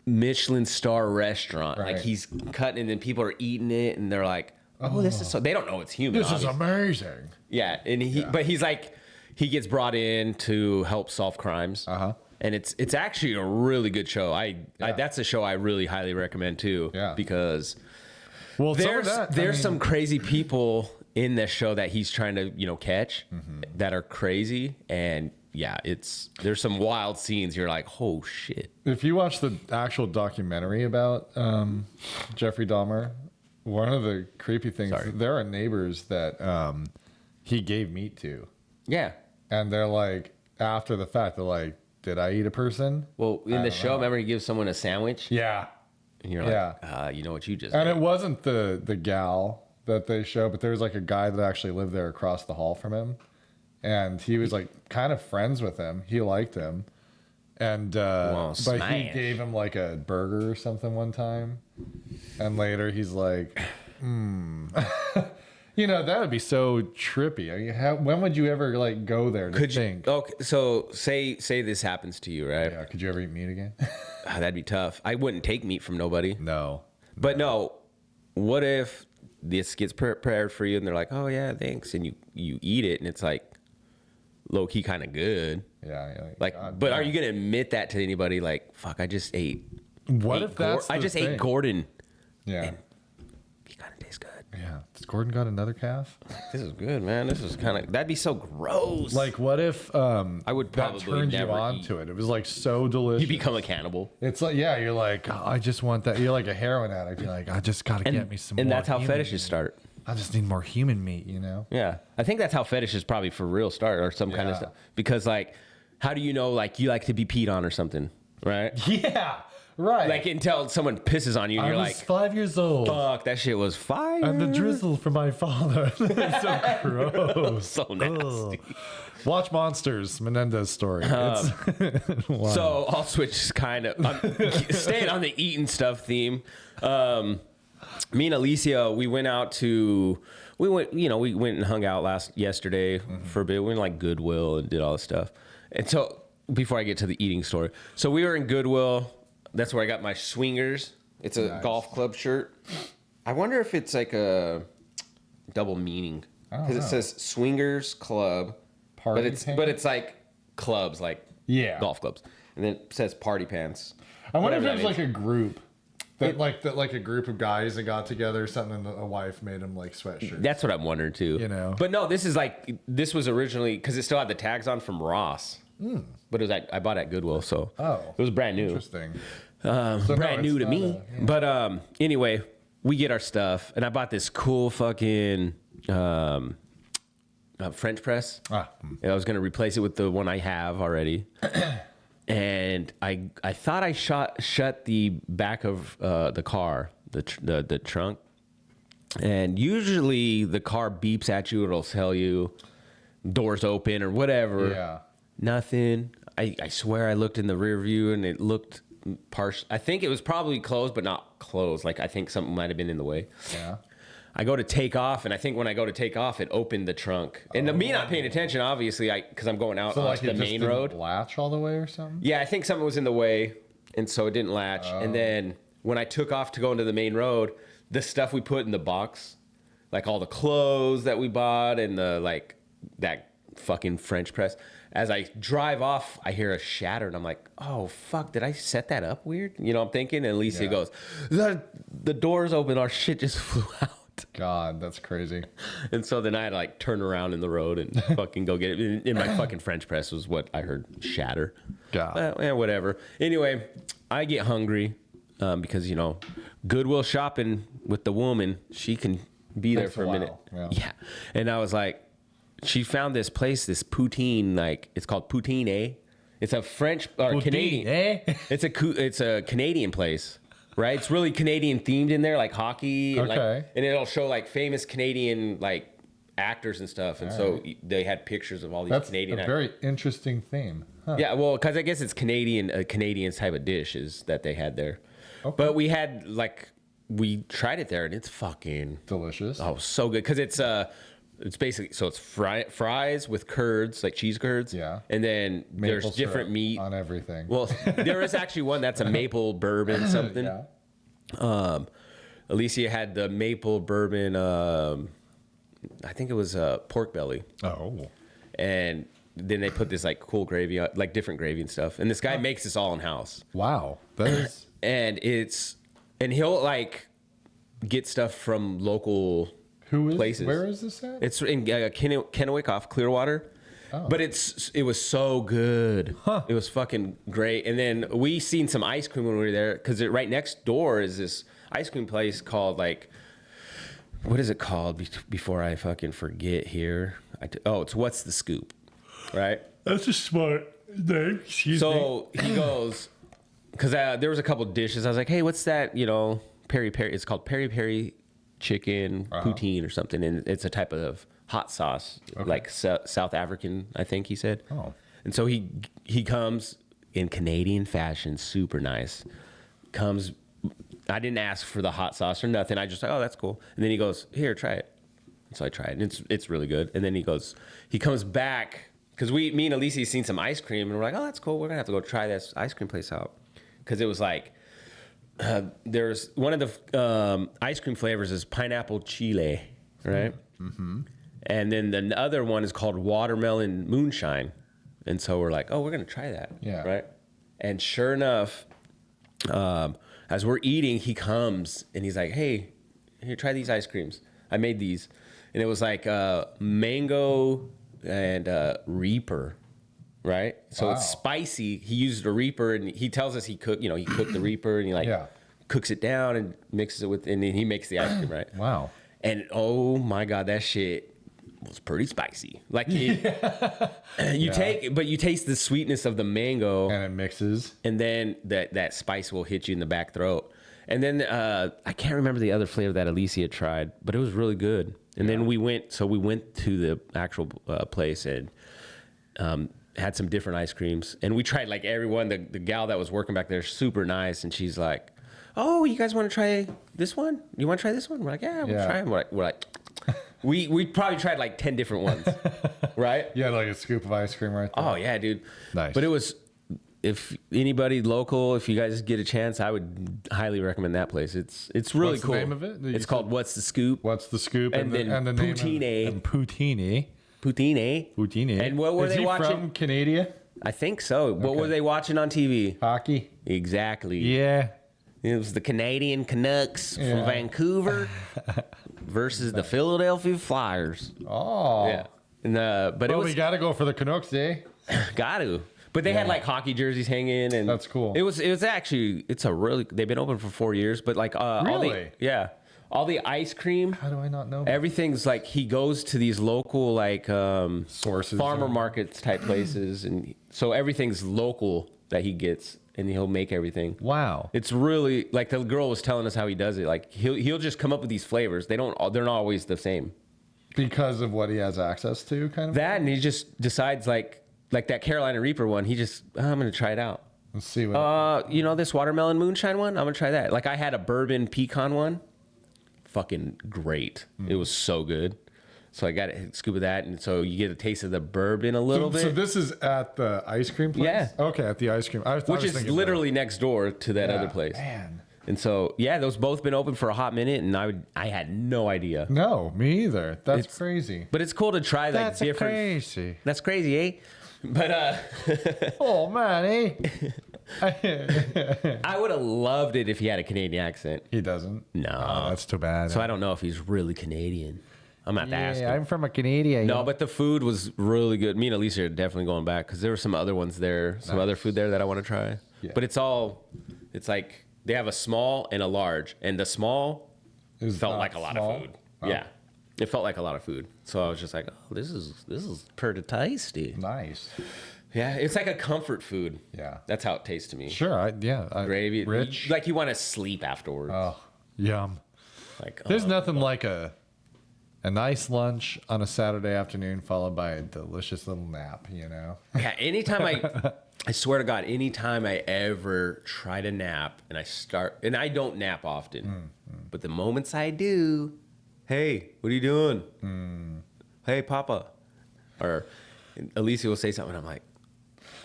A: Michelin star restaurant.
B: Right.
A: Like he's cutting and then people are eating it and they're like, oh, this is so, they don't know it's human.
B: This is
A: obviously.
B: amazing.
A: Yeah. And but he's like, he gets brought in to help solve crimes. And it's actually a really good show. That's a show I really highly recommend too.
B: Yeah.
A: Because
B: Well,
A: there's some crazy people in this show that he's trying to catch that are crazy, and yeah, there's some wild scenes. You're like, oh shit.
B: If you watch the actual documentary about Jeffrey Dahmer, one of the creepy things, there are neighbors that he gave meat to,
A: Yeah.
B: and they're like, after the fact, they're like, did I eat a person?
A: Well, in the show, remember he gives someone a sandwich,
B: Yeah.
A: and you're like, you know what you just
B: And
A: did.
B: it wasn't the gal that they show, but there was like a guy that actually lived there across the hall from him, and he was like kind of friends with him. He liked him, and but he
A: smash.
B: gave him like a burger or something one time, and later he's like, that would be so trippy. I mean, when would you ever like go there to think?
A: Okay, so say this happens to you, right?
B: Yeah, could you ever eat meat again?
A: That'd be tough. I wouldn't take meat from nobody.
B: No.
A: But no, what if this gets prepared for you and they're like, oh yeah, thanks, and you eat it and it's like low key kind of good.
B: Yeah.
A: Like,
B: God,
A: but
B: yeah.
A: are you gonna admit that to anybody? Like, fuck, I just ate.
B: What if that's
A: I
B: the
A: just
B: thing?
A: ate Gordon.
B: Yeah.
A: He kind of tastes good.
B: Yeah. Has Gordon got another calf?
A: This is good, man. This is kind of that'd be so gross.
B: Like, what if
A: I would
B: that
A: probably
B: turned you
A: never
B: on
A: eat.
B: to it? It was like so delicious.
A: You become a cannibal.
B: It's like, yeah, you're like, oh, I just want that. You're like a heroin addict. You're like, I just got to get me some
A: And
B: more
A: that's how
B: human
A: fetishes
B: meat.
A: start.
B: I just need more human meat,
A: Yeah, I think that's how fetishes probably for real start or some kind of
B: Yeah.
A: stuff. Because like, how do you know like you like to be peed on or something, right?
B: Yeah, right.
A: Like until someone pisses on you and
B: I
A: you're
B: was
A: like,
B: 5 years old.
A: fuck, that shit was fire.
B: And the drizzle from my father. It's so gross.
A: So nasty.
B: Watch Monsters, Menendez story. It's, wow.
A: So I'll switch kind of staying on the eating stuff theme. Me and Alicia, we went and hung out yesterday for a bit. We went like Goodwill and did all this stuff. And so before I get to the eating story, so we were in Goodwill. That's where I got my swingers. It's a golf club shirt. I wonder if it's like a double meaning because it says swingers club,
B: Party
A: but it's like clubs, like
B: Yeah.
A: golf clubs, and then it says party pants.
B: I wonder if
A: Whatever
B: it was
A: that
B: like a group. Like a group of guys that got together or something, and a wife made them like sweatshirts.
A: That's what I'm wondering too. But no, this was originally because it still had the tags on from Ross, but it was I bought it at Goodwill, so it was brand new.
B: Interesting.
A: Brand new to me. But anyway, we get our stuff, and I bought this cool fucking French press. And I was gonna replace it with the one I have already. And I thought I shut the back of the car, the trunk, and usually the car beeps at you. It'll tell you doors open or whatever.
B: Yeah.
A: Nothing. I swear I looked in the rear view and it looked partial. I think it was probably closed, but not closed. Like I think something might have been in the way.
B: Yeah.
A: I go to take off, and I think when I go to take off, it opened the trunk. And me not paying attention, obviously, because I'm going out onto the main road.
B: Latch all the way or something?
A: Yeah, I think something was in the way, and so it didn't latch. And then when I took off to go into the main road, the stuff we put in the box, like all the clothes that we bought and that fucking French press. As I drive off, I hear a shatter, and I'm like, "Oh fuck! Did I set that up weird?" You know, I'm thinking. And Alicia goes, "The door's open. Our shit just flew out."
B: God, that's crazy.
A: And so then I had to like turn around in the road and fucking go get it. And my fucking French press was what I heard shatter.
B: God.
A: Whatever. Anyway, I get hungry because Goodwill shopping with the woman. She can be there for a minute. Yeah. And I was like. She found this place, this poutine, like it's called Poutine, eh? It's a French or
B: Poutine,
A: Canadian.
B: Eh?
A: It's a Canadian place, right? It's really Canadian themed in there, like hockey, and, and it'll show like famous Canadian like actors and stuff. And so they had pictures of all these Canadian.
B: That's a very interesting theme. Huh.
A: Yeah, well, because I guess it's a Canadian type of dishes that they had there. Okay. But we tried it there, and it's fucking
B: delicious.
A: Oh, so good because it's basically it's fries with curds, like cheese curds.
B: Yeah.
A: And then there's different meat
B: on everything.
A: Well, there is actually one that's a maple bourbon something. Yeah. Alicia had the maple bourbon. I think it was pork belly.
B: Oh.
A: And then they put this like cool gravy, like different gravy and stuff. And this guy makes this all in house.
B: Wow. That is.
A: And he'll like get stuff from local. Places.
B: Where is this at?
A: It's in Kennewick off Clearwater. Oh. But it was so good. Huh. It was fucking great. And then we seen some ice cream when we were there because right next door is this ice cream place called what is it called before I fucking forget here? It's What's the Scoop, right?
B: That's a smart name. Excuse me.
A: So he goes because there was a couple dishes. I was like, hey, what's that? Peri peri. It's called peri peri. Chicken poutine or something, and it's a type of hot sauce, like South African, I think he said.
B: Oh,
A: and so he comes in Canadian fashion, super nice. Comes, I didn't ask for the hot sauce or nothing. I just like, oh, that's cool. And then he goes, here, try it. And so I tried, and it's really good. And then he comes back because me and Alicia seen some ice cream, and we're like, oh, that's cool. We're gonna have to go try this ice cream place out because it was like. There's one of the ice cream flavors is pineapple chile, right?
B: Mm-hmm.
A: And then the other one is called watermelon moonshine. And so we're like, oh, we're going to try that.
B: Yeah.
A: Right. And sure enough, as we're eating, he comes and he's like, hey, here, try these ice creams. I made these. And it was like mango and Reaper. Right, so it's spicy. He used a Reaper, and he tells us he cooked the Reaper, and he cooks it down and mixes it with, and then he makes the ice cream. Right.
B: Wow.
A: And oh my god, that shit was pretty spicy. Like you taste the sweetness of the mango,
B: and it mixes,
A: and then that spice will hit you in the back throat. And then I can't remember the other flavor that Alicia tried, but it was really good. And then we went to the actual place and. Had some different ice creams, and we tried like everyone. The gal that was working back there, super nice, and she's like, "Oh, you guys want to try this one? You want to try this one?" We're like, "Yeah, we'll try them." We're like, we probably tried like 10 different ones, right?
B: Yeah, like a scoop of ice cream right there.
A: Oh yeah, dude.
B: Nice.
A: But it was, if anybody local, if you guys get a chance, I would highly recommend that place. It's really cool.
B: What's the name of it?
A: It's called What's the Scoop?
B: What's the Scoop?
A: And then Poutine.
B: And Poutine.
A: Poutine. And what were they watching?
B: From Canada?
A: I think so. What were they watching on TV?
B: Hockey.
A: Exactly.
B: Yeah.
A: It was the Canadian Canucks from Vancouver versus the Philadelphia Flyers.
B: Oh.
A: Yeah. And, but
B: we got to go for the Canucks, eh?
A: Got to. But they had like hockey jerseys hanging, and
B: that's cool.
A: It was actually they've been open for 4 years, but like
B: really?
A: All the ice cream.
B: How do I not know?
A: Everything's like he goes to these local like
B: sources,
A: farmer markets type places, and so everything's local that he gets, and he'll make everything.
B: Wow,
A: it's really like the girl was telling us how he does it. Like he'll just come up with these flavors. They're not always the same
B: because of what he has access to, kind of
A: that, and he just decides like that Carolina Reaper one. He just I'm gonna try it out.
B: Let's see what
A: this watermelon moonshine one. I'm gonna try that. Like I had a bourbon pecan one. fucking great. It was so good. So I got a scoop of that, and so you get a taste of the bourbon a little bit.
B: So this is at the ice cream place?
A: Yeah.
B: Okay, at the ice cream.
A: Which is literally next door to that other place.
B: Man.
A: And so, yeah, those both been open for a hot minute, and I had no idea.
B: No, me either. That's crazy.
A: But it's cool to try like
B: That's
A: different.
B: crazy.
A: That's crazy, eh? But
B: Oh man, eh?
A: I would have loved it if he had a Canadian accent.
B: He doesn't.
A: No.
B: Oh, that's too bad.
A: So I don't know if he's really Canadian. I'm not asking.
B: I'm from a Canadian.
A: No, but the food was really good. Me and Alicia are definitely going back because there were some other ones there, some other food there that I want to try.
B: Yeah.
A: But it's like they have a small and a large, and the small felt like a lot of food.
B: Oh.
A: Yeah, it felt like a lot of food. So I was just like, oh, this is pretty tasty.
B: Nice.
A: Yeah, it's like a comfort food.
B: Yeah.
A: That's how it tastes to me.
B: Sure.
A: Gravy,
B: Rich.
A: like you want to sleep afterwards.
B: Oh, yum.
A: Like
B: There's nothing like a nice lunch on a Saturday afternoon followed by a delicious little nap, you know?
A: Yeah, anytime I swear to God, anytime I ever try to nap and I don't nap often, but the moments I do, hey, what are you doing? Hey, Papa. Or Alicia will say something, and I'm like,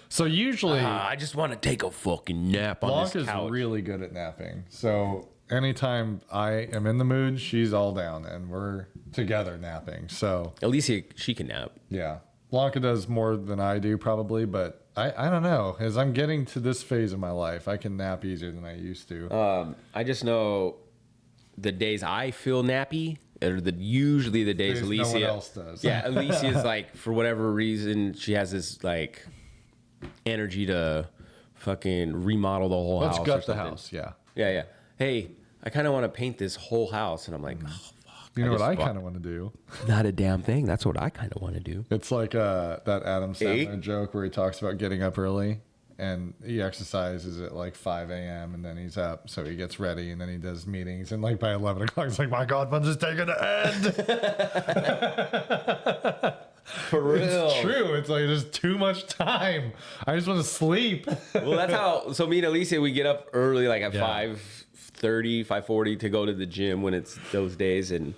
B: So usually,
A: I just want to take a fucking nap on this
B: Blanca's
A: couch.
B: really good at napping. So anytime I am in the mood, she's all down and we're together napping. So
A: Alicia, she can nap.
B: yeah, Blanca does more than I do probably, but I don't know. As I'm getting to this phase of my life, I can nap easier than I used to.
A: I just know the days I feel nappy are usually the days Alicia.
B: No one else does.
A: Yeah, Alicia's like, for whatever reason, she has this like energy to fucking remodel the whole
B: Let's
A: house.
B: gut
A: or
B: the
A: something.
B: house. Yeah.
A: Yeah. Hey, I kind of want to paint this whole house, and I'm like, oh fuck.
B: You know what I
A: just
B: kind of want to do?
A: Not a damn thing. That's what I kind of want to do.
B: It's like that Adam Sandler
A: Eh?
B: joke where he talks about getting up early and he exercises at like 5 a.m. and then he's up. So he gets ready and then he does meetings. And like by 11 o'clock, it's like, my God, when's this day going to end?
A: For real.
B: It's true. It's like there's too much time. I just want to sleep.
A: Well, that's how. So me and Alicia, we get up early, like at 5:30, 5:40 to go to the gym when it's those days. And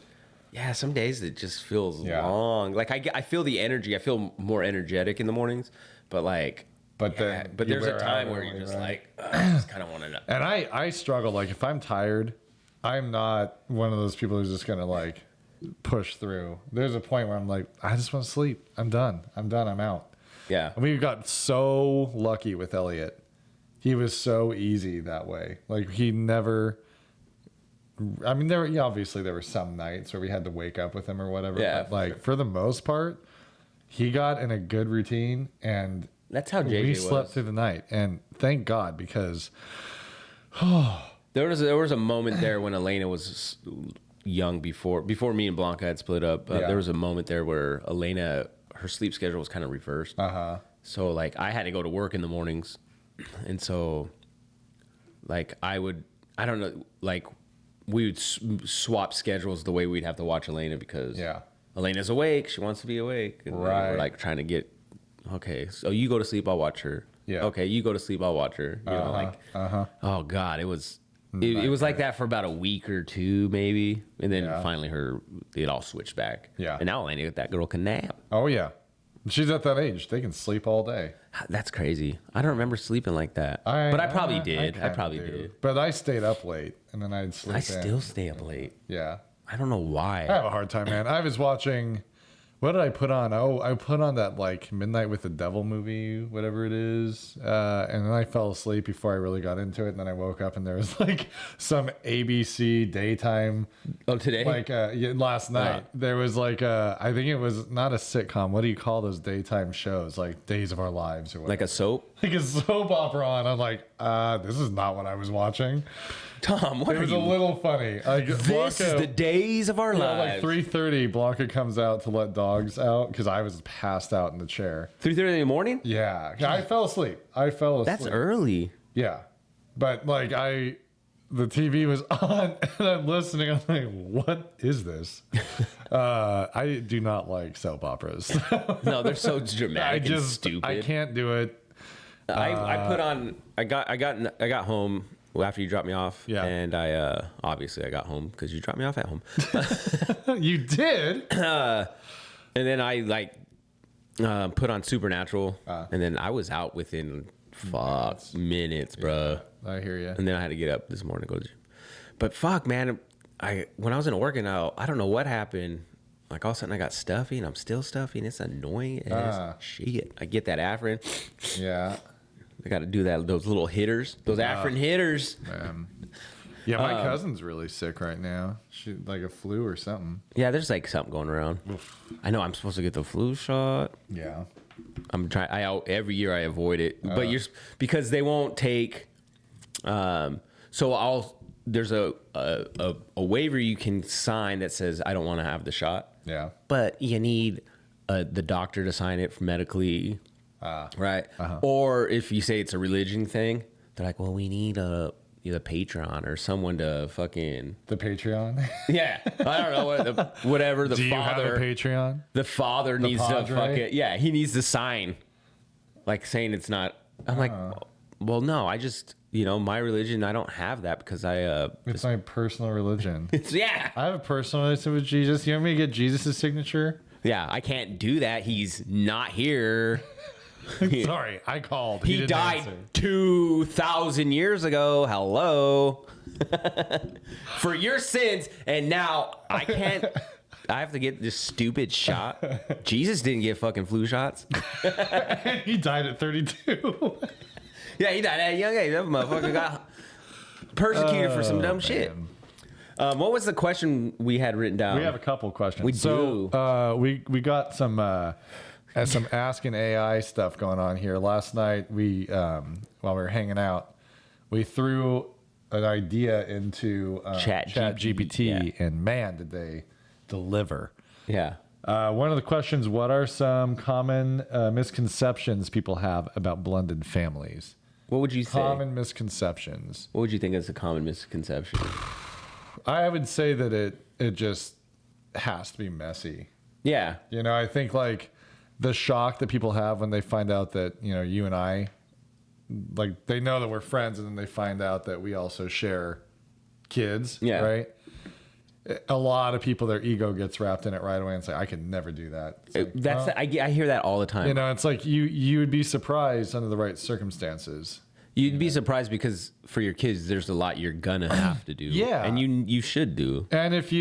A: yeah, some days it just feels long. Like I feel the energy. I feel more energetic in the mornings. But like,
B: But then you
A: there's a
B: wear
A: time
B: out
A: where you're
B: early,
A: just
B: right?
A: like, I just kind of want to.
B: And I struggle. Like if I'm tired, I'm not one of those people who's just gonna like push through. There's a point where I'm like, I just want to sleep. I'm done. I'm out.
A: Yeah.
B: And we got so lucky with Elliot. He was so easy that way. Like he never. I mean, obviously there were some nights where we had to wake up with him or whatever.
A: Yeah,
B: But like for the most part, he got in a good routine and
A: That's how JJ
B: we
A: was.
B: slept through the night. And thank God because.
A: There was a moment there when Elena was young before me and Blanca had split up. There was a moment there where Elena, her sleep schedule was kind of reversed. So like I had to go to work in the mornings, and so like I don't know, like we would swap schedules the way we'd have to watch Elena because Elena's awake, she wants to be awake, and we're like trying to get okay. So you go to sleep, I'll watch her. Yeah. Okay, you go to sleep, I'll watch her. You know, like oh God, it was like that for about a week or two, maybe, and then finally it all switched back. Yeah, and now Elena, that girl can nap.
B: Oh yeah, she's at that age; they can sleep all day.
A: That's crazy. I don't remember sleeping like that, but I probably did. I probably did.
B: But I stayed up late, and then I'd sleep.
A: I still stay up late.
B: Yeah,
A: I don't know why.
B: I have a hard time, man. I was watching. What did I put on? Oh, I put on that like Midnight with the Devil movie, whatever it is. And then I fell asleep before I really got into it. And then I woke up and there was like some ABC daytime.
A: Oh, today?
B: Like last night. There was like I think it was not a sitcom. What do you call those daytime shows? Like Days of Our Lives or whatever.
A: Like a soap?
B: Like a soap opera on. I'm like, this is not what I was watching.
A: Tom, what
B: It was a little funny. Like,
A: this is the Days of Our lives.
B: Like 3:30, Blanca comes out to let dogs out because I was passed out in the chair.
A: 3:30 in the morning?
B: Yeah, I fell asleep.
A: That's early.
B: Yeah, but like the TV was on and I'm listening. I'm like, what is this? I do not like soap operas.
A: No, they're so dramatic and stupid.
B: I can't do it.
A: I put on. I got home Well, after you dropped me off,
B: Yeah.
A: and I obviously I got home because you dropped me off at home.
B: You did?
A: And then I like put on Supernatural, and then I was out within minutes, bro.
B: I hear you.
A: And then I had to get up this morning to go to the gym. But fuck, man, when I was in working out, I don't know what happened. Like all of a sudden I got stuffy, and I'm still stuffy, and it's annoying as shit. I get that Afrin.
B: Yeah.
A: I got to do those little hitters, those Afrin hitters.
B: Yeah, my cousin's really sick right now. She like a flu or something.
A: Yeah, there's like something going around. I know I'm supposed to get the flu shot.
B: Yeah.
A: I'm trying. Every year I avoid it, but because they won't take. There's a waiver you can sign that says I don't want to have the shot.
B: Yeah.
A: But you need the doctor to sign it medically, right? Or if you say it's a religion thing, they're like, well, we need a Patreon or someone to fucking
B: The Patreon?
A: yeah. I don't know whatever the
B: Do you
A: father.
B: have a Patreon?
A: The father needs to
B: padre?
A: fucking he needs to sign, like saying it's not. I'm like, well, no, I just my religion. I don't have that because
B: It's my personal religion.
A: yeah.
B: I have a personal relationship with Jesus. You want me to get Jesus' signature?
A: Yeah, I can't do that. He's not here.
B: Sorry, I called.
A: He
B: didn't
A: died
B: answer.
A: 2,000 years ago. Hello. For your sins. And now I can't. I have to get this stupid shot. Jesus didn't get fucking flu shots.
B: He died at 32.
A: Yeah, he died at a young age. That motherfucker got persecuted for some dumb shit. What was the question we had written down?
B: We have a couple questions.
A: We
B: So we got some asking AI stuff going on here. Last night while we were hanging out, we threw an idea into Chat GPT, and man, did they deliver.
A: Yeah.
B: One of the questions: what are some common misconceptions people have about blended families?
A: What would you say?
B: Common misconceptions.
A: What would you think is a common misconception?
B: I would say that it just has to be messy.
A: Yeah.
B: I think like the shock that people have when they find out that, you and I, like they know that we're friends and then they find out that we also share kids.
A: Yeah.
B: Right. A lot of people, their ego gets wrapped in it right away and say, I could never do that. It's like,
A: I hear that all the time.
B: it's like you would be surprised under the right circumstances.
A: You'd be surprised because for your kids, there's a lot you're gonna have to do.
B: Yeah.
A: And you should do.
B: And if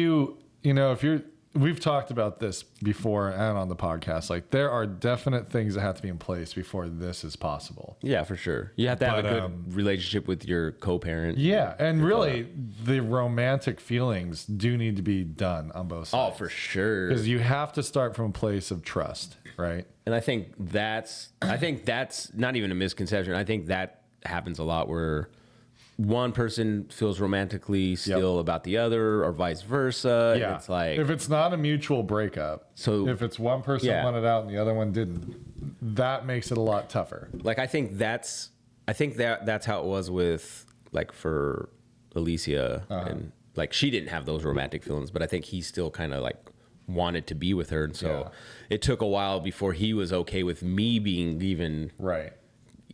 B: we've talked about this before and on the podcast, like there are definite things that have to be in place before this is possible.
A: Yeah, for sure. You have to have a good relationship with your co-parent.
B: Yeah. And really the romantic feelings do need to be done on both sides.
A: Oh, for sure.
B: Because you have to start from a place of trust, right?
A: And I think that's not even a misconception. I think that happens a lot where one person feels romantically still about the other or vice versa.
B: Yeah.
A: And it's like,
B: if it's not a mutual breakup,
A: so
B: if it's one person wanted out and the other one didn't, that makes it a lot tougher.
A: like, I think that's how it was with like for Alicia and like, she didn't have those romantic feelings, but I think he still kind of like wanted to be with her. And so it took a while before he was okay with me being even
B: Right.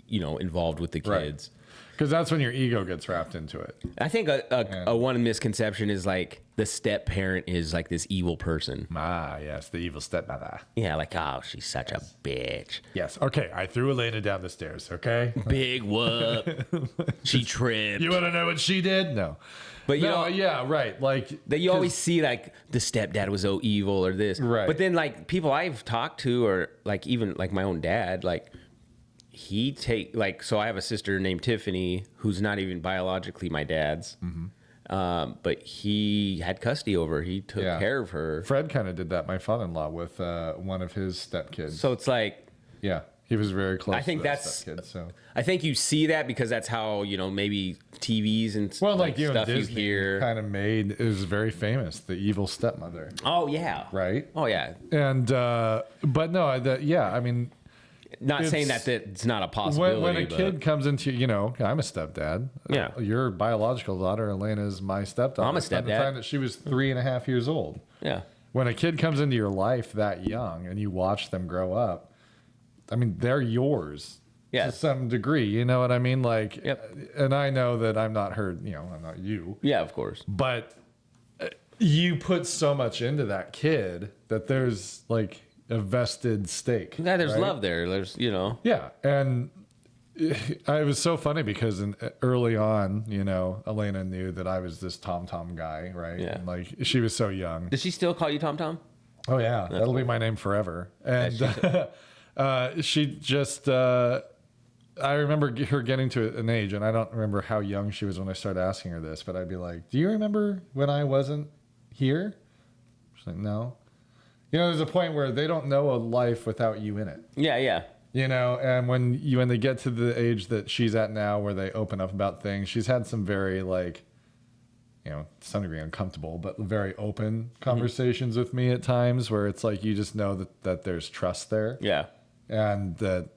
A: Involved with the kids.
B: Because that's when your ego gets wrapped into it.
A: I think a one misconception is like the step parent is like this evil person.
B: Ah, yes, the evil stepmother.
A: Yeah, like, oh, she's such a bitch.
B: Yes. Okay, I threw Elena down the stairs. Okay.
A: Big whoop. She tripped.
B: You want to know what she did? No.
A: But
B: yeah, right. Like
A: that you always see like the stepdad was so evil or this.
B: Right.
A: But then like people I've talked to or like even like my own dad, like so I have a sister named Tiffany who's not even biologically my dad's. Mm-hmm. But he had custody over her. He took care of her.
B: Fred kind of did that, my father-in-law, with one of his stepkids.
A: So it's like,
B: yeah, he was very close.
A: I think
B: to
A: that's
B: stepkid, so
A: I think you see that because that's how maybe TVs and
B: like
A: stuff
B: Disney
A: you hear
B: kind of made is very famous, the evil stepmother.
A: Oh yeah,
B: right.
A: Oh yeah,
B: and but no, I mean.
A: Not saying that it's not a possibility.
B: When a kid comes into, I'm a stepdad.
A: Yeah.
B: Your biological daughter, Elena, is my stepdaughter.
A: I'm a stepdad.
B: From the time that she was 3.5 years old.
A: Yeah.
B: When a kid comes into your life that young and you watch them grow up, I mean, they're yours.
A: Yeah.
B: to some degree. You know what I mean? Like,
A: Yep.
B: and I know that I'm not her, you know, I'm not you.
A: Yeah, of course.
B: But you put so much into that kid that there's like a vested stake.
A: Yeah, there's
B: right?
A: love there. There's, you know.
B: Yeah. And it was so funny because early on, you know, Elena knew that I was this Tom guy, right?
A: Yeah.
B: And like she was so young.
A: Does she still call you Tom Tom?
B: Oh yeah, that'll be my name forever. And she just, I remember her getting to an age, and I don't remember how young she was when I started asking her this, but I'd be like, "Do you remember when I wasn't here?" She's like, "No." You know, there's a point where they don't know a life without you in it.
A: Yeah, yeah.
B: You know, and when they get to the age that she's at now, where they open up about things, she's had some very like, you know, to some degree uncomfortable, but very open conversations with me at times where it's like you just know that there's trust there.
A: Yeah.
B: And that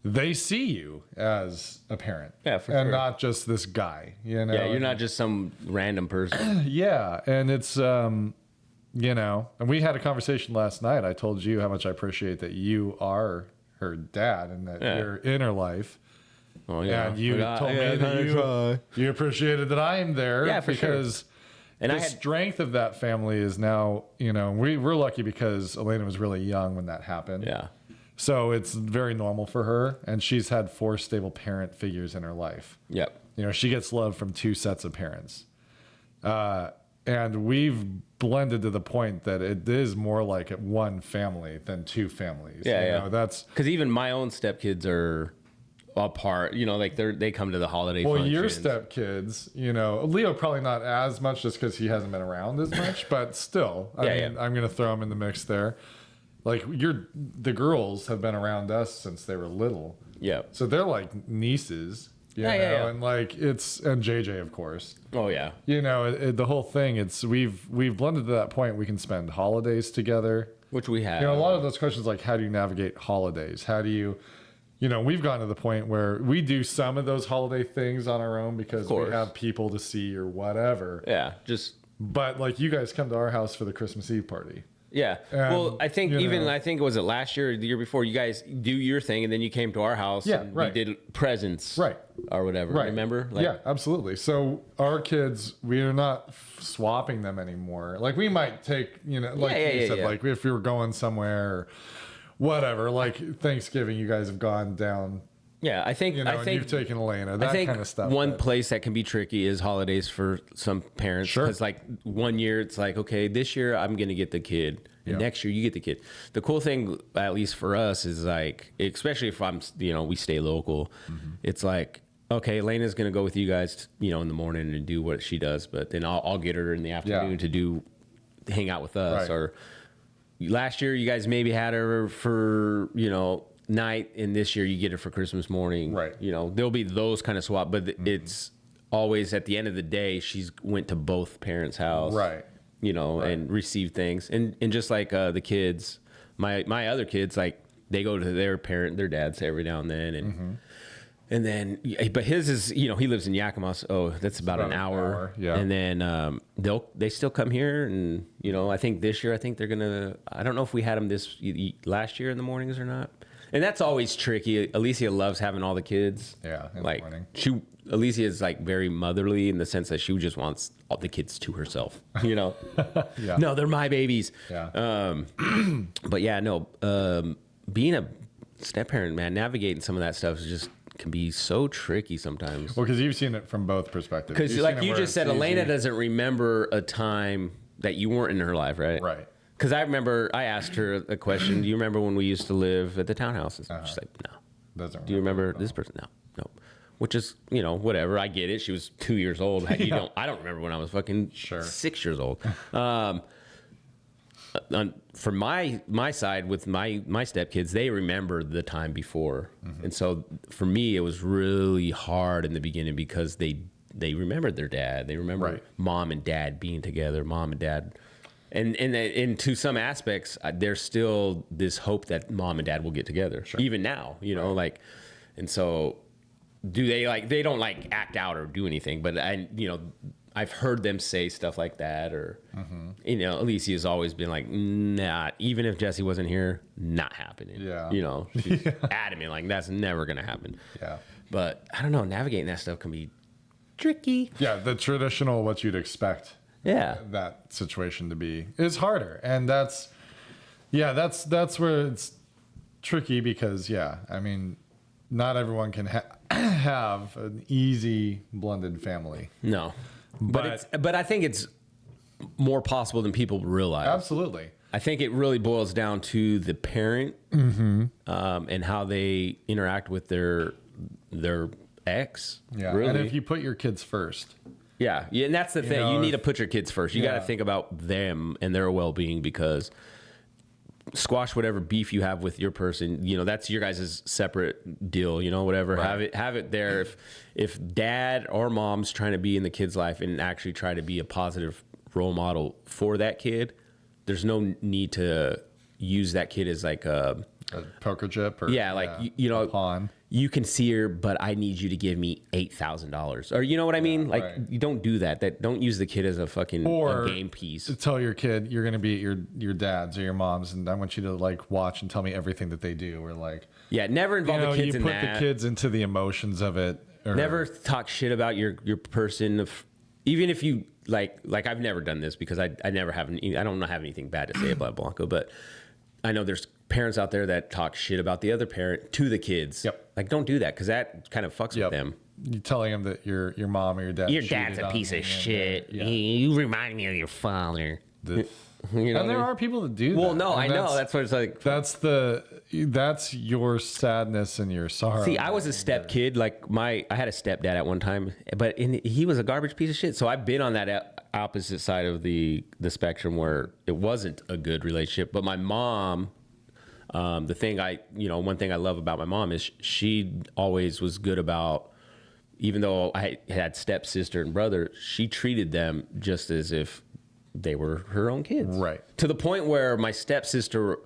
B: they see you as a parent.
A: Yeah, for
B: and
A: sure.
B: not just this guy, you know?
A: Yeah, you're not just some random person.
B: Yeah. And it's, you know, and we had a conversation last night. I told you how much I appreciate that you are her dad and that you're in her life.
A: Oh, yeah.
B: And you told me that you appreciated that I am there.
A: Yeah, for
B: because
A: sure. And
B: the strength of that family is now, you know, we're lucky because Elena was really young when that happened.
A: Yeah.
B: So it's very normal for her. And she's had 4 stable parent figures in her life.
A: Yep.
B: You know, she gets love from 2 sets of parents. And we've blended to the point that it is more like one family than 2 families.
A: Yeah,
B: you
A: yeah.
B: know, that's
A: because even my own stepkids are apart. You know, like they come to the holiday.
B: well,
A: functions.
B: your stepkids. You know, Leo probably not as much just because he hasn't been around as much, but still, I mean, I'm gonna throw him in the mix there. Like the girls have been around us since they were little.
A: Yeah.
B: So they're like nieces. You know?
A: Yeah.
B: And like and JJ, of course.
A: Oh yeah.
B: You know, the whole thing. It's we've blended to that point. We can spend holidays together.
A: Which we have.
B: You know, a lot of those questions like how do you navigate holidays? How do you, you know, we've gotten to the point where we do some of those holiday things on our own because we have people to see or whatever.
A: Yeah.
B: But like you guys come to our house for the Christmas Eve party.
A: Yeah. Well, I think I think was it last year or the year before, you guys do your thing and then you came to our house and we did presents.
B: Right.
A: Or whatever.
B: Right.
A: Remember? Like,
B: yeah, absolutely. So our kids, we are not swapping them anymore. Like we might take, you know, like you said, like if we were going somewhere or whatever, like Thanksgiving, you guys have gone down.
A: Yeah, I think
B: you've taken Elena, that kind of stuff.
A: One place that can be tricky is holidays for some parents.
B: Sure.
A: Because like one year it's like, okay, this year I'm gonna get the kid. And next year you get the kid. The cool thing, at least for us, is like, especially if I'm, you know, we stay local, it's like, okay, Elena's gonna go with you guys, you know, in the morning and do what she does, but then I'll get her in the afternoon to hang out with us. Right. Or last year you guys maybe had her for, you know, night, and this year you get her for Christmas morning. Right. You know, there'll be those kind of swap, but it's always at the end of the day, she's went to both parents' house. Right. You know, and received things. And just like the kids, my other kids, like they go to their dads every now and then. And then, but his is, you know, he lives in Yakima, so that's about an hour. Yeah. And then they still come here, and you know, I think this year, they're gonna. I don't know if we had them last year in the mornings or not. And that's always tricky. Alicia loves having all the kids. Yeah, in the morning. Alicia is like very motherly in the sense that she just wants all the kids to herself. You know. Yeah. No, they're my babies. Yeah. But yeah, no. Being a step parent, man, navigating some of that stuff is just can be so tricky sometimes.
B: Well, because you've seen it from both perspectives.
A: Because like you just said, Elena doesn't remember a time that you weren't in her life, right? Right. Because I remember I asked her a question. Do you remember when we used to live at the townhouses? She's like, no. Do you remember this person? No. Which is, you know, whatever. I get it. She was 2 years old. I don't remember when I was fucking 6 years old. For my side with my stepkids, they remember the time before. And so for me, it was really hard in the beginning because they remembered their dad. They remember mom and dad being together, mom and dad. And to some aspects, there's still this hope that mom and dad will get together, even now, you know, like, and so do they like, they don't like act out or do anything, but I've heard them say stuff like that, or you know, Alicia's always been like, nah, even if Jesse wasn't here, not happening.
B: Yeah.
A: You know, she's adamant, like that's never gonna happen.
B: Yeah.
A: But I don't know, navigating that stuff can be tricky.
B: Yeah, the traditional what you'd expect.
A: Yeah.
B: That situation to be is harder, and that's where it's tricky because I mean, not everyone can have an easy blended family.
A: No, but I think it's more possible than people realize.
B: Absolutely.
A: I think it really boils down to the parent and how they interact with their ex.
B: Yeah,
A: really.
B: And if you put your kids first.
A: Yeah, and that's the thing.
B: know,
A: You need to put your kids first. You got to think about them and their well-being, because squash whatever beef you have with your person. You know, that's your guys' separate deal. You know, whatever.
B: Right.
A: Have it there. If dad or mom's trying to be in the kid's life and actually try to be a positive role model for that kid, there's no need to use that kid as like a
B: poker chip, or
A: you know,
B: a pawn.
A: You can see her, but I need you to give me $8,000, or you know what I mean? Like, you don't do that. Don't use the kid as a fucking a game piece.
B: Tell your kid you're going to be at your dad's or your mom's, and I want you to like watch and tell me everything that they do. Or like,
A: never involve the kids in that.
B: You put the kids into the emotions of it. Or,
A: never talk shit about your person. Even if you like I've never done this because I never have. I don't have anything bad to say about Blanco, but I know there's parents out there that talk shit about the other parent to the kids.
B: Yep.
A: Like, don't do that, because that kind of fucks with them.
B: You're telling them that your mom or your dad.
C: Your dad's a piece of shit. You remind me of your father.
A: You know,
B: and there are people that do that.
A: Well, no, I know. That's what it's like.
B: That's your sadness and your sorrow.
A: See, I was a step kid. Like I had a stepdad at one time, but he was a garbage piece of shit. So I've been on that opposite side of the spectrum where it wasn't a good relationship. But my mom, one thing I love about my mom is she always was good about, even though I had stepsister and brother, she treated them just as if they were her own kids.
B: Right.
A: To the point where my stepsister,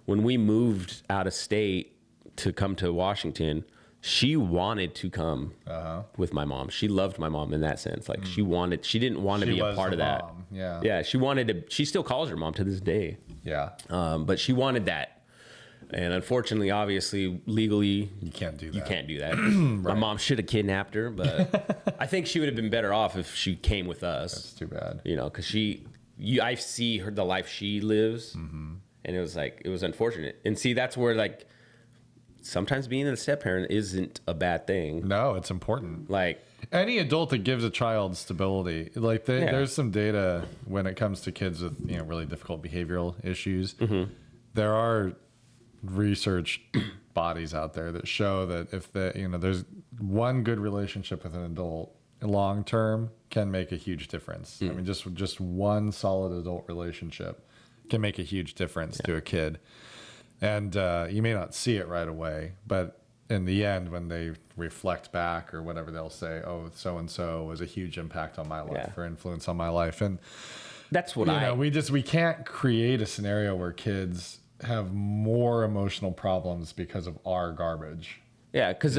A: when we moved out of state to come to Washington, she wanted to come with my mom. She loved my mom in that sense. Like she didn't want to be a part of that.
B: Mom. Yeah.
A: Yeah. She still calls her mom to this day.
B: Yeah.
A: But she wanted that. And unfortunately, obviously, legally,
B: You can't do that.
A: you can't do that. My mom should have kidnapped her, but I think she would have been better off if she came with us.
B: That's too bad.
A: You know, because I see her, the life she lives, and it was unfortunate. And see, that's where like sometimes being a step parent isn't a bad thing.
B: No, it's important.
A: Like
B: Any adult that gives a child stability, like there's some data when it comes to kids with really difficult behavioral issues. There are research bodies out there that show that if there's one good relationship with an adult long term can make a huge difference. I mean, just one solid adult relationship can make a huge difference to a kid. And you may not see it right away, but in the end, when they reflect back or whatever, they'll say, "Oh, so and so was a huge impact on my life or influence on my life." And
A: that's what
B: we can't create a scenario where kids have more emotional problems because of our garbage.
A: Yeah, because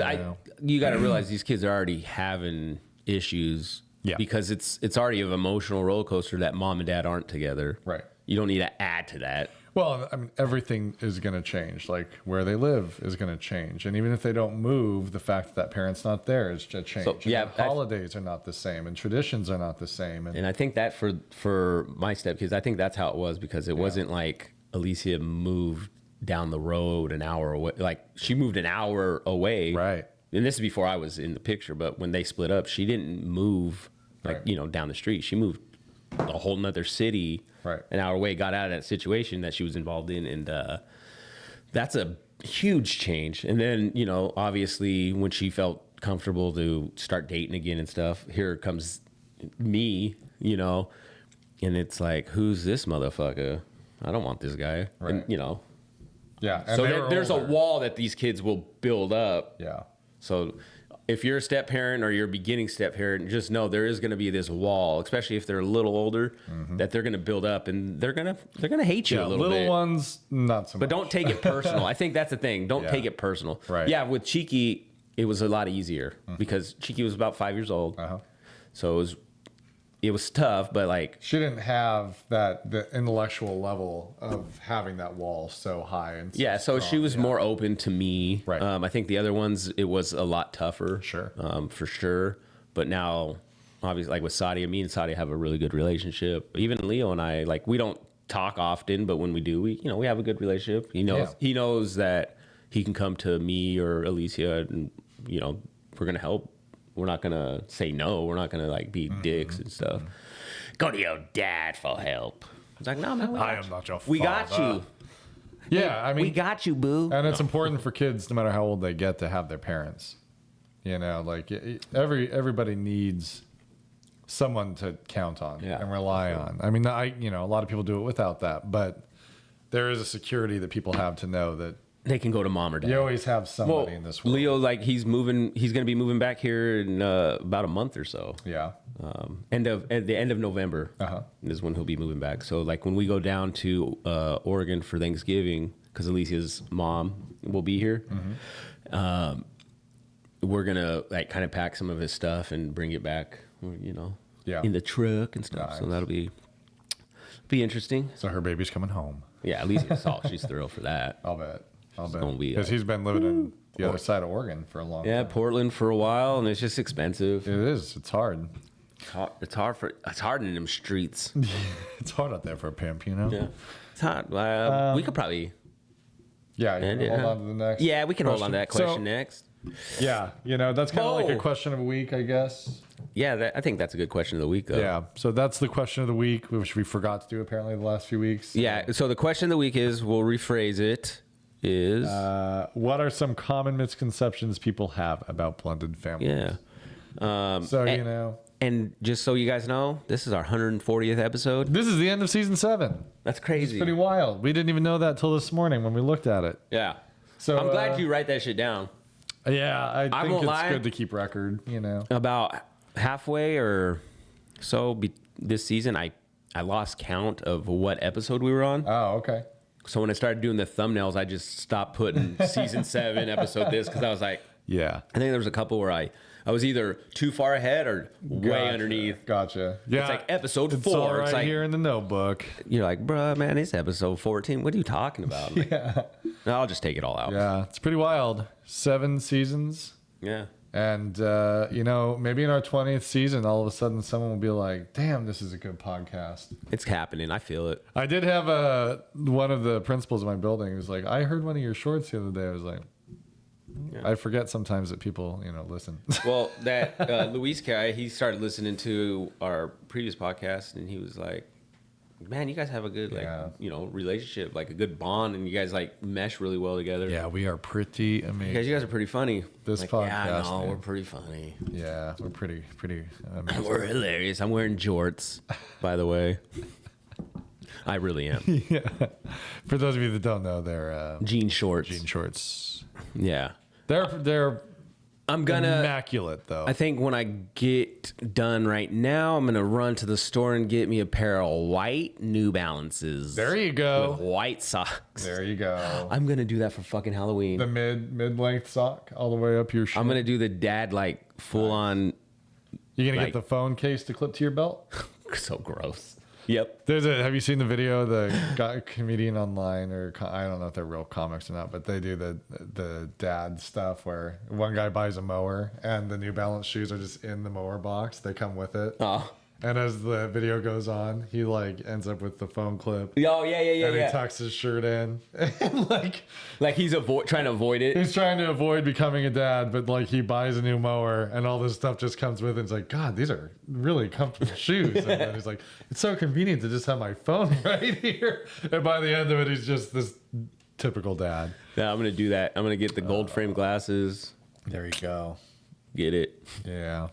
A: you got to realize these kids are already having issues.
B: Yeah.
A: Because it's already an emotional roller coaster that mom and dad aren't together.
B: Right.
A: You don't need to add to that.
B: Well, I mean, everything is going to change. Like where they live is going to change, and even if they don't move, the fact that parent's not there is a change.
A: So, yeah,
B: holidays are not the same, and traditions are not the same.
A: And I think that for my stepkids, I think that's how it was, because it wasn't like Alicia moved down the road an hour away. Like she moved an hour away.
B: Right.
A: And this is before I was in the picture, but when they split up, she didn't move down the street. She moved a whole nother city, an hour away, got out of that situation that she was involved in. And that's a huge change. And then, obviously when she felt comfortable to start dating again and stuff, here comes me, and it's like, who's this motherfucker? I don't want this guy.
B: Right.
A: And,
B: Yeah. And
A: so there's a wall that these kids will build up.
B: Yeah.
A: So if you're a step parent or you're a beginning step parent, just know there is going to be this wall, especially if they're a little older, that they're going to build up, and they're going to hate you a little bit.
B: Little ones, not so much.
A: But don't take it personal. I think that's the thing. Don't take it personal.
B: Right.
A: Yeah, with Cheeky, it was a lot easier because Cheeky was about 5 years old. So it was it was tough, but like
B: she didn't have the intellectual level of having that wall so high. And
A: so she was more open to me.
B: Right.
A: I think the other ones, it was a lot tougher.
B: Sure.
A: For sure. But now, obviously, like with Sadia, me and Sadia have a really good relationship. Even Leo and I, like, we don't talk often, but when we do, we have a good relationship. He knows that he can come to me or Alicia, and we're gonna help. We're not gonna say no. We're not gonna like be dicks and stuff. Go to your dad for help. It's like, no, man,
B: I am not your
A: we got
B: father.
A: you.
B: Yeah, I mean,
A: We got you, boo.
B: and it's important for kids, no matter how old they get, to have their parents. Like everybody needs someone to count on and rely on. I mean, a lot of people do it without that, but there is a security that people have to know that
A: They can go to mom or dad.
B: you always have somebody in this world.
A: Leo, like he's going to be moving back here in about a month or so.
B: Yeah.
A: At the end of November
B: Uh-huh.
A: is when he'll be moving back. So like when we go down to Oregon for Thanksgiving, because Alicia's mom will be here, we're gonna like kind of pack some of his stuff and bring it back, in the truck and stuff.
B: Nice.
A: So that'll be interesting.
B: So her baby's coming home.
A: Yeah, Alicia's she's thrilled for that.
B: I'll bet.
A: gonna be,
B: Because he's been living in the other side of Oregon for a long
A: Yeah,
B: time.
A: Portland for a while, and it's just expensive.
B: It is. It's hard.
A: It's hard in them streets.
B: It's hard out there for a pimp,
A: Yeah, it's hard. We could probably.
B: Yeah, you can hold on to the next.
A: Yeah, we can hold on to that question
B: So,
A: next.
B: Yeah, that's kind of like a
A: Oh.
B: question of a week, I guess.
A: Yeah, I think that's a good question of the week, though.
B: Yeah, so that's the question of the week, which we forgot to do apparently the last few weeks.
A: Yeah. So the question of the week is, we'll rephrase it. Is
B: What are some common misconceptions people have about blended families?
A: yeah.
B: So,
A: And just so you guys know, this is our 140th episode.
B: this is the end of season 7.
A: That's crazy.
B: Pretty wild. We didn't even know that till this morning when we looked at it.
A: Yeah.
B: So
A: I'm glad you write that shit down.
B: Yeah, I think
A: won't
B: it's
A: lie.
B: good to keep record,
A: About halfway or so this season, I lost count of what episode we were on.
B: Oh, okay.
A: So when I started doing the thumbnails, I just stopped putting season 7 episode this, because I was like,
B: Yeah.
A: I think there was a couple where I was either too far ahead or way underneath.
B: Gotcha. Yeah.
A: It's like episode 4.
B: All right
A: It's like,
B: here in the notebook.
A: you're like, bruh, man, it's episode 14. What are you talking about? I'm like, no, I'll just take it all out.
B: Yeah, it's pretty wild. 7 seasons.
A: Yeah.
B: And, maybe in our 20th season, all of a sudden someone will be like, damn, this is a good podcast.
A: It's happening. I feel it.
B: I did have one of the principals of my building who's like, I heard one of your shorts the other day. I was like, I forget sometimes that people, listen.
A: Well, that Luis guy, he started listening to our previous podcast, and he was like, man, you guys have a good relationship, like a good bond, and you guys like mesh really well together.
B: Yeah, we are pretty amazing.
A: You guys are pretty funny.
B: This
A: like,
B: podcast,
A: yeah, no,
B: man.
A: we're pretty funny.
B: Yeah, we're pretty amazing.
A: We're hilarious. I'm wearing jorts, by the way. I really am.
B: Yeah. For those of you that don't know, they're
A: Jean shorts.
B: jean shorts.
A: Yeah.
B: They're
A: I'm gonna.
B: immaculate though.
A: I think when I get done right now, I'm gonna run to the store and get me a pair of white New Balances.
B: There you go.
A: With white socks.
B: There you go.
A: I'm gonna do that for fucking Halloween.
B: The mid-length sock all the way up your shin.
A: I'm gonna do the dad like full on.
B: You're gonna
A: like-
B: get the phone case to clip to your belt.
A: So gross. Yep.
B: Have you seen the video? The guy, comedian online, or I don't know if they're real comics or not, but they do the dad stuff where one guy buys a mower and the New Balance shoes are just in the mower box. They come with it.
A: Oh.
B: And as the video goes on, he like ends up with the phone clip.
A: Oh yeah.
B: And he tucks his shirt in. And
A: Like he's trying to avoid it.
B: he's trying to avoid becoming a dad, but like he buys a new mower and all this stuff just comes with it. It's like, God, these are really comfortable shoes. And then he's like, it's so convenient to just have my phone right here. And by the end of it, he's just this typical dad.
A: Yeah, I'm gonna do that. I'm gonna get the gold frame glasses.
B: There you go.
A: Get it.
B: Yeah.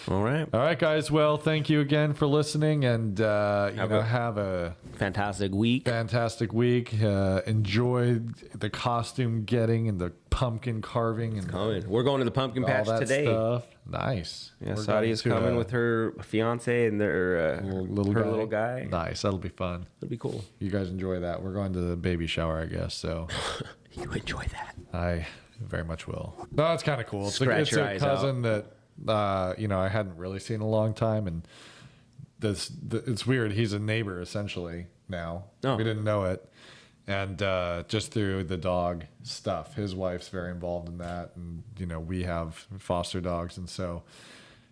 A: All right.
B: All right, guys. Well, thank you again for listening, and have a
A: Fantastic week.
B: fantastic week. Enjoy the costume getting and the pumpkin carving and
A: Coming. We're going to the pumpkin
B: all
A: patch
B: that
A: today.
B: stuff. Nice.
A: Yeah,
B: We're
A: Sadia's
B: going to,
A: coming with her fiance and their little guy.
B: Nice. That'll be fun.
A: It'll be cool.
B: You guys enjoy that. We're going to the baby shower, I guess. So
A: You enjoy that.
B: I very much will. No, it's kind of cool. It's
A: Scratch
B: a
A: your eyes
B: cousin that I hadn't really seen in a long time, and it's weird. He's a neighbor essentially now.
A: Oh.
B: We didn't know it. And just through the dog stuff, his wife's very involved in that. And, we have foster dogs. And so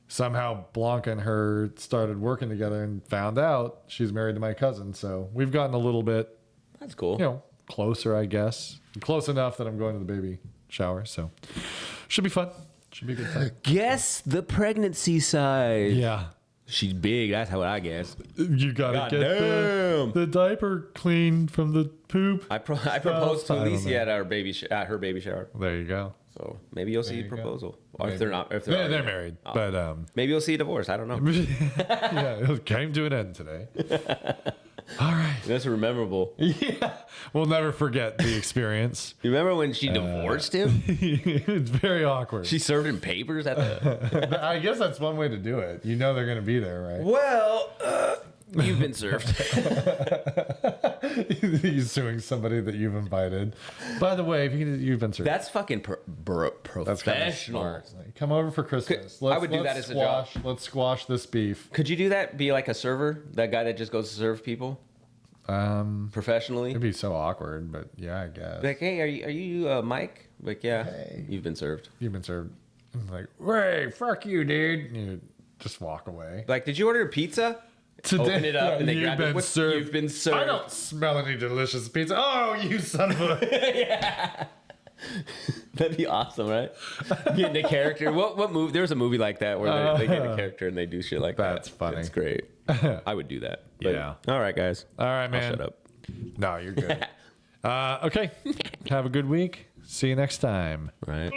B: somehow Blanca and her started working together and found out she's married to my cousin. So we've gotten a little bit,
A: That's cool.
B: closer, I guess. Close enough that I'm going to the baby shower. So should be fun. Should be a good time.
A: Guess the pregnancy size.
B: Yeah.
A: She's big. That's how I guess.
B: You gotta
A: God
B: get
A: damn.
B: the diaper clean from the poop.
A: I proposed to
B: I don't
A: Alicia
B: know.
A: at her baby shower.
B: There you go.
A: So maybe you'll see a
B: you go.
A: proposal. Or if
B: Maybe.
A: they're not, if
B: They're
A: they're
B: married, but
A: maybe you'll see a divorce. I don't know.
B: yeah, it came to an end today. All right.
A: That's memorable.
B: Yeah, we'll never forget the experience.
A: You remember when she divorced him?
B: It's very awkward.
A: She served him papers at the.
B: I guess that's one way to do it. They're going to be there, right?
A: Well, you've been served.
B: He's suing somebody that you've invited. By the way, you've been served.
A: That's fucking professional.
B: That's kind of smart. Like, come over for Christmas.
A: I would do that as a job.
B: Let's squash this beef.
A: Could you do that? Be like a server? That guy that just goes to serve people professionally?
B: It'd be so awkward, but yeah, I guess.
A: Like, hey, are you Mike? Like, yeah,
B: Hey.
A: you've been served.
B: You've been served. I'm like, hey, fuck you, dude. And you just walk away.
A: Like, did you order a pizza? Open it up and they grab it. You've been served.
B: I don't smell any delicious pizza. Oh, you son of a...
A: Yeah. That'd be awesome, right? Getting a character. What movie? There was a movie like that where they get a character and they do shit like that.
B: That's funny.
A: That's great. I would do that. But,
B: Yeah.
A: All right, guys.
B: All right, man.
A: I'll shut up.
B: No, you're good. Okay. Have a good week. See you next time.
A: Right.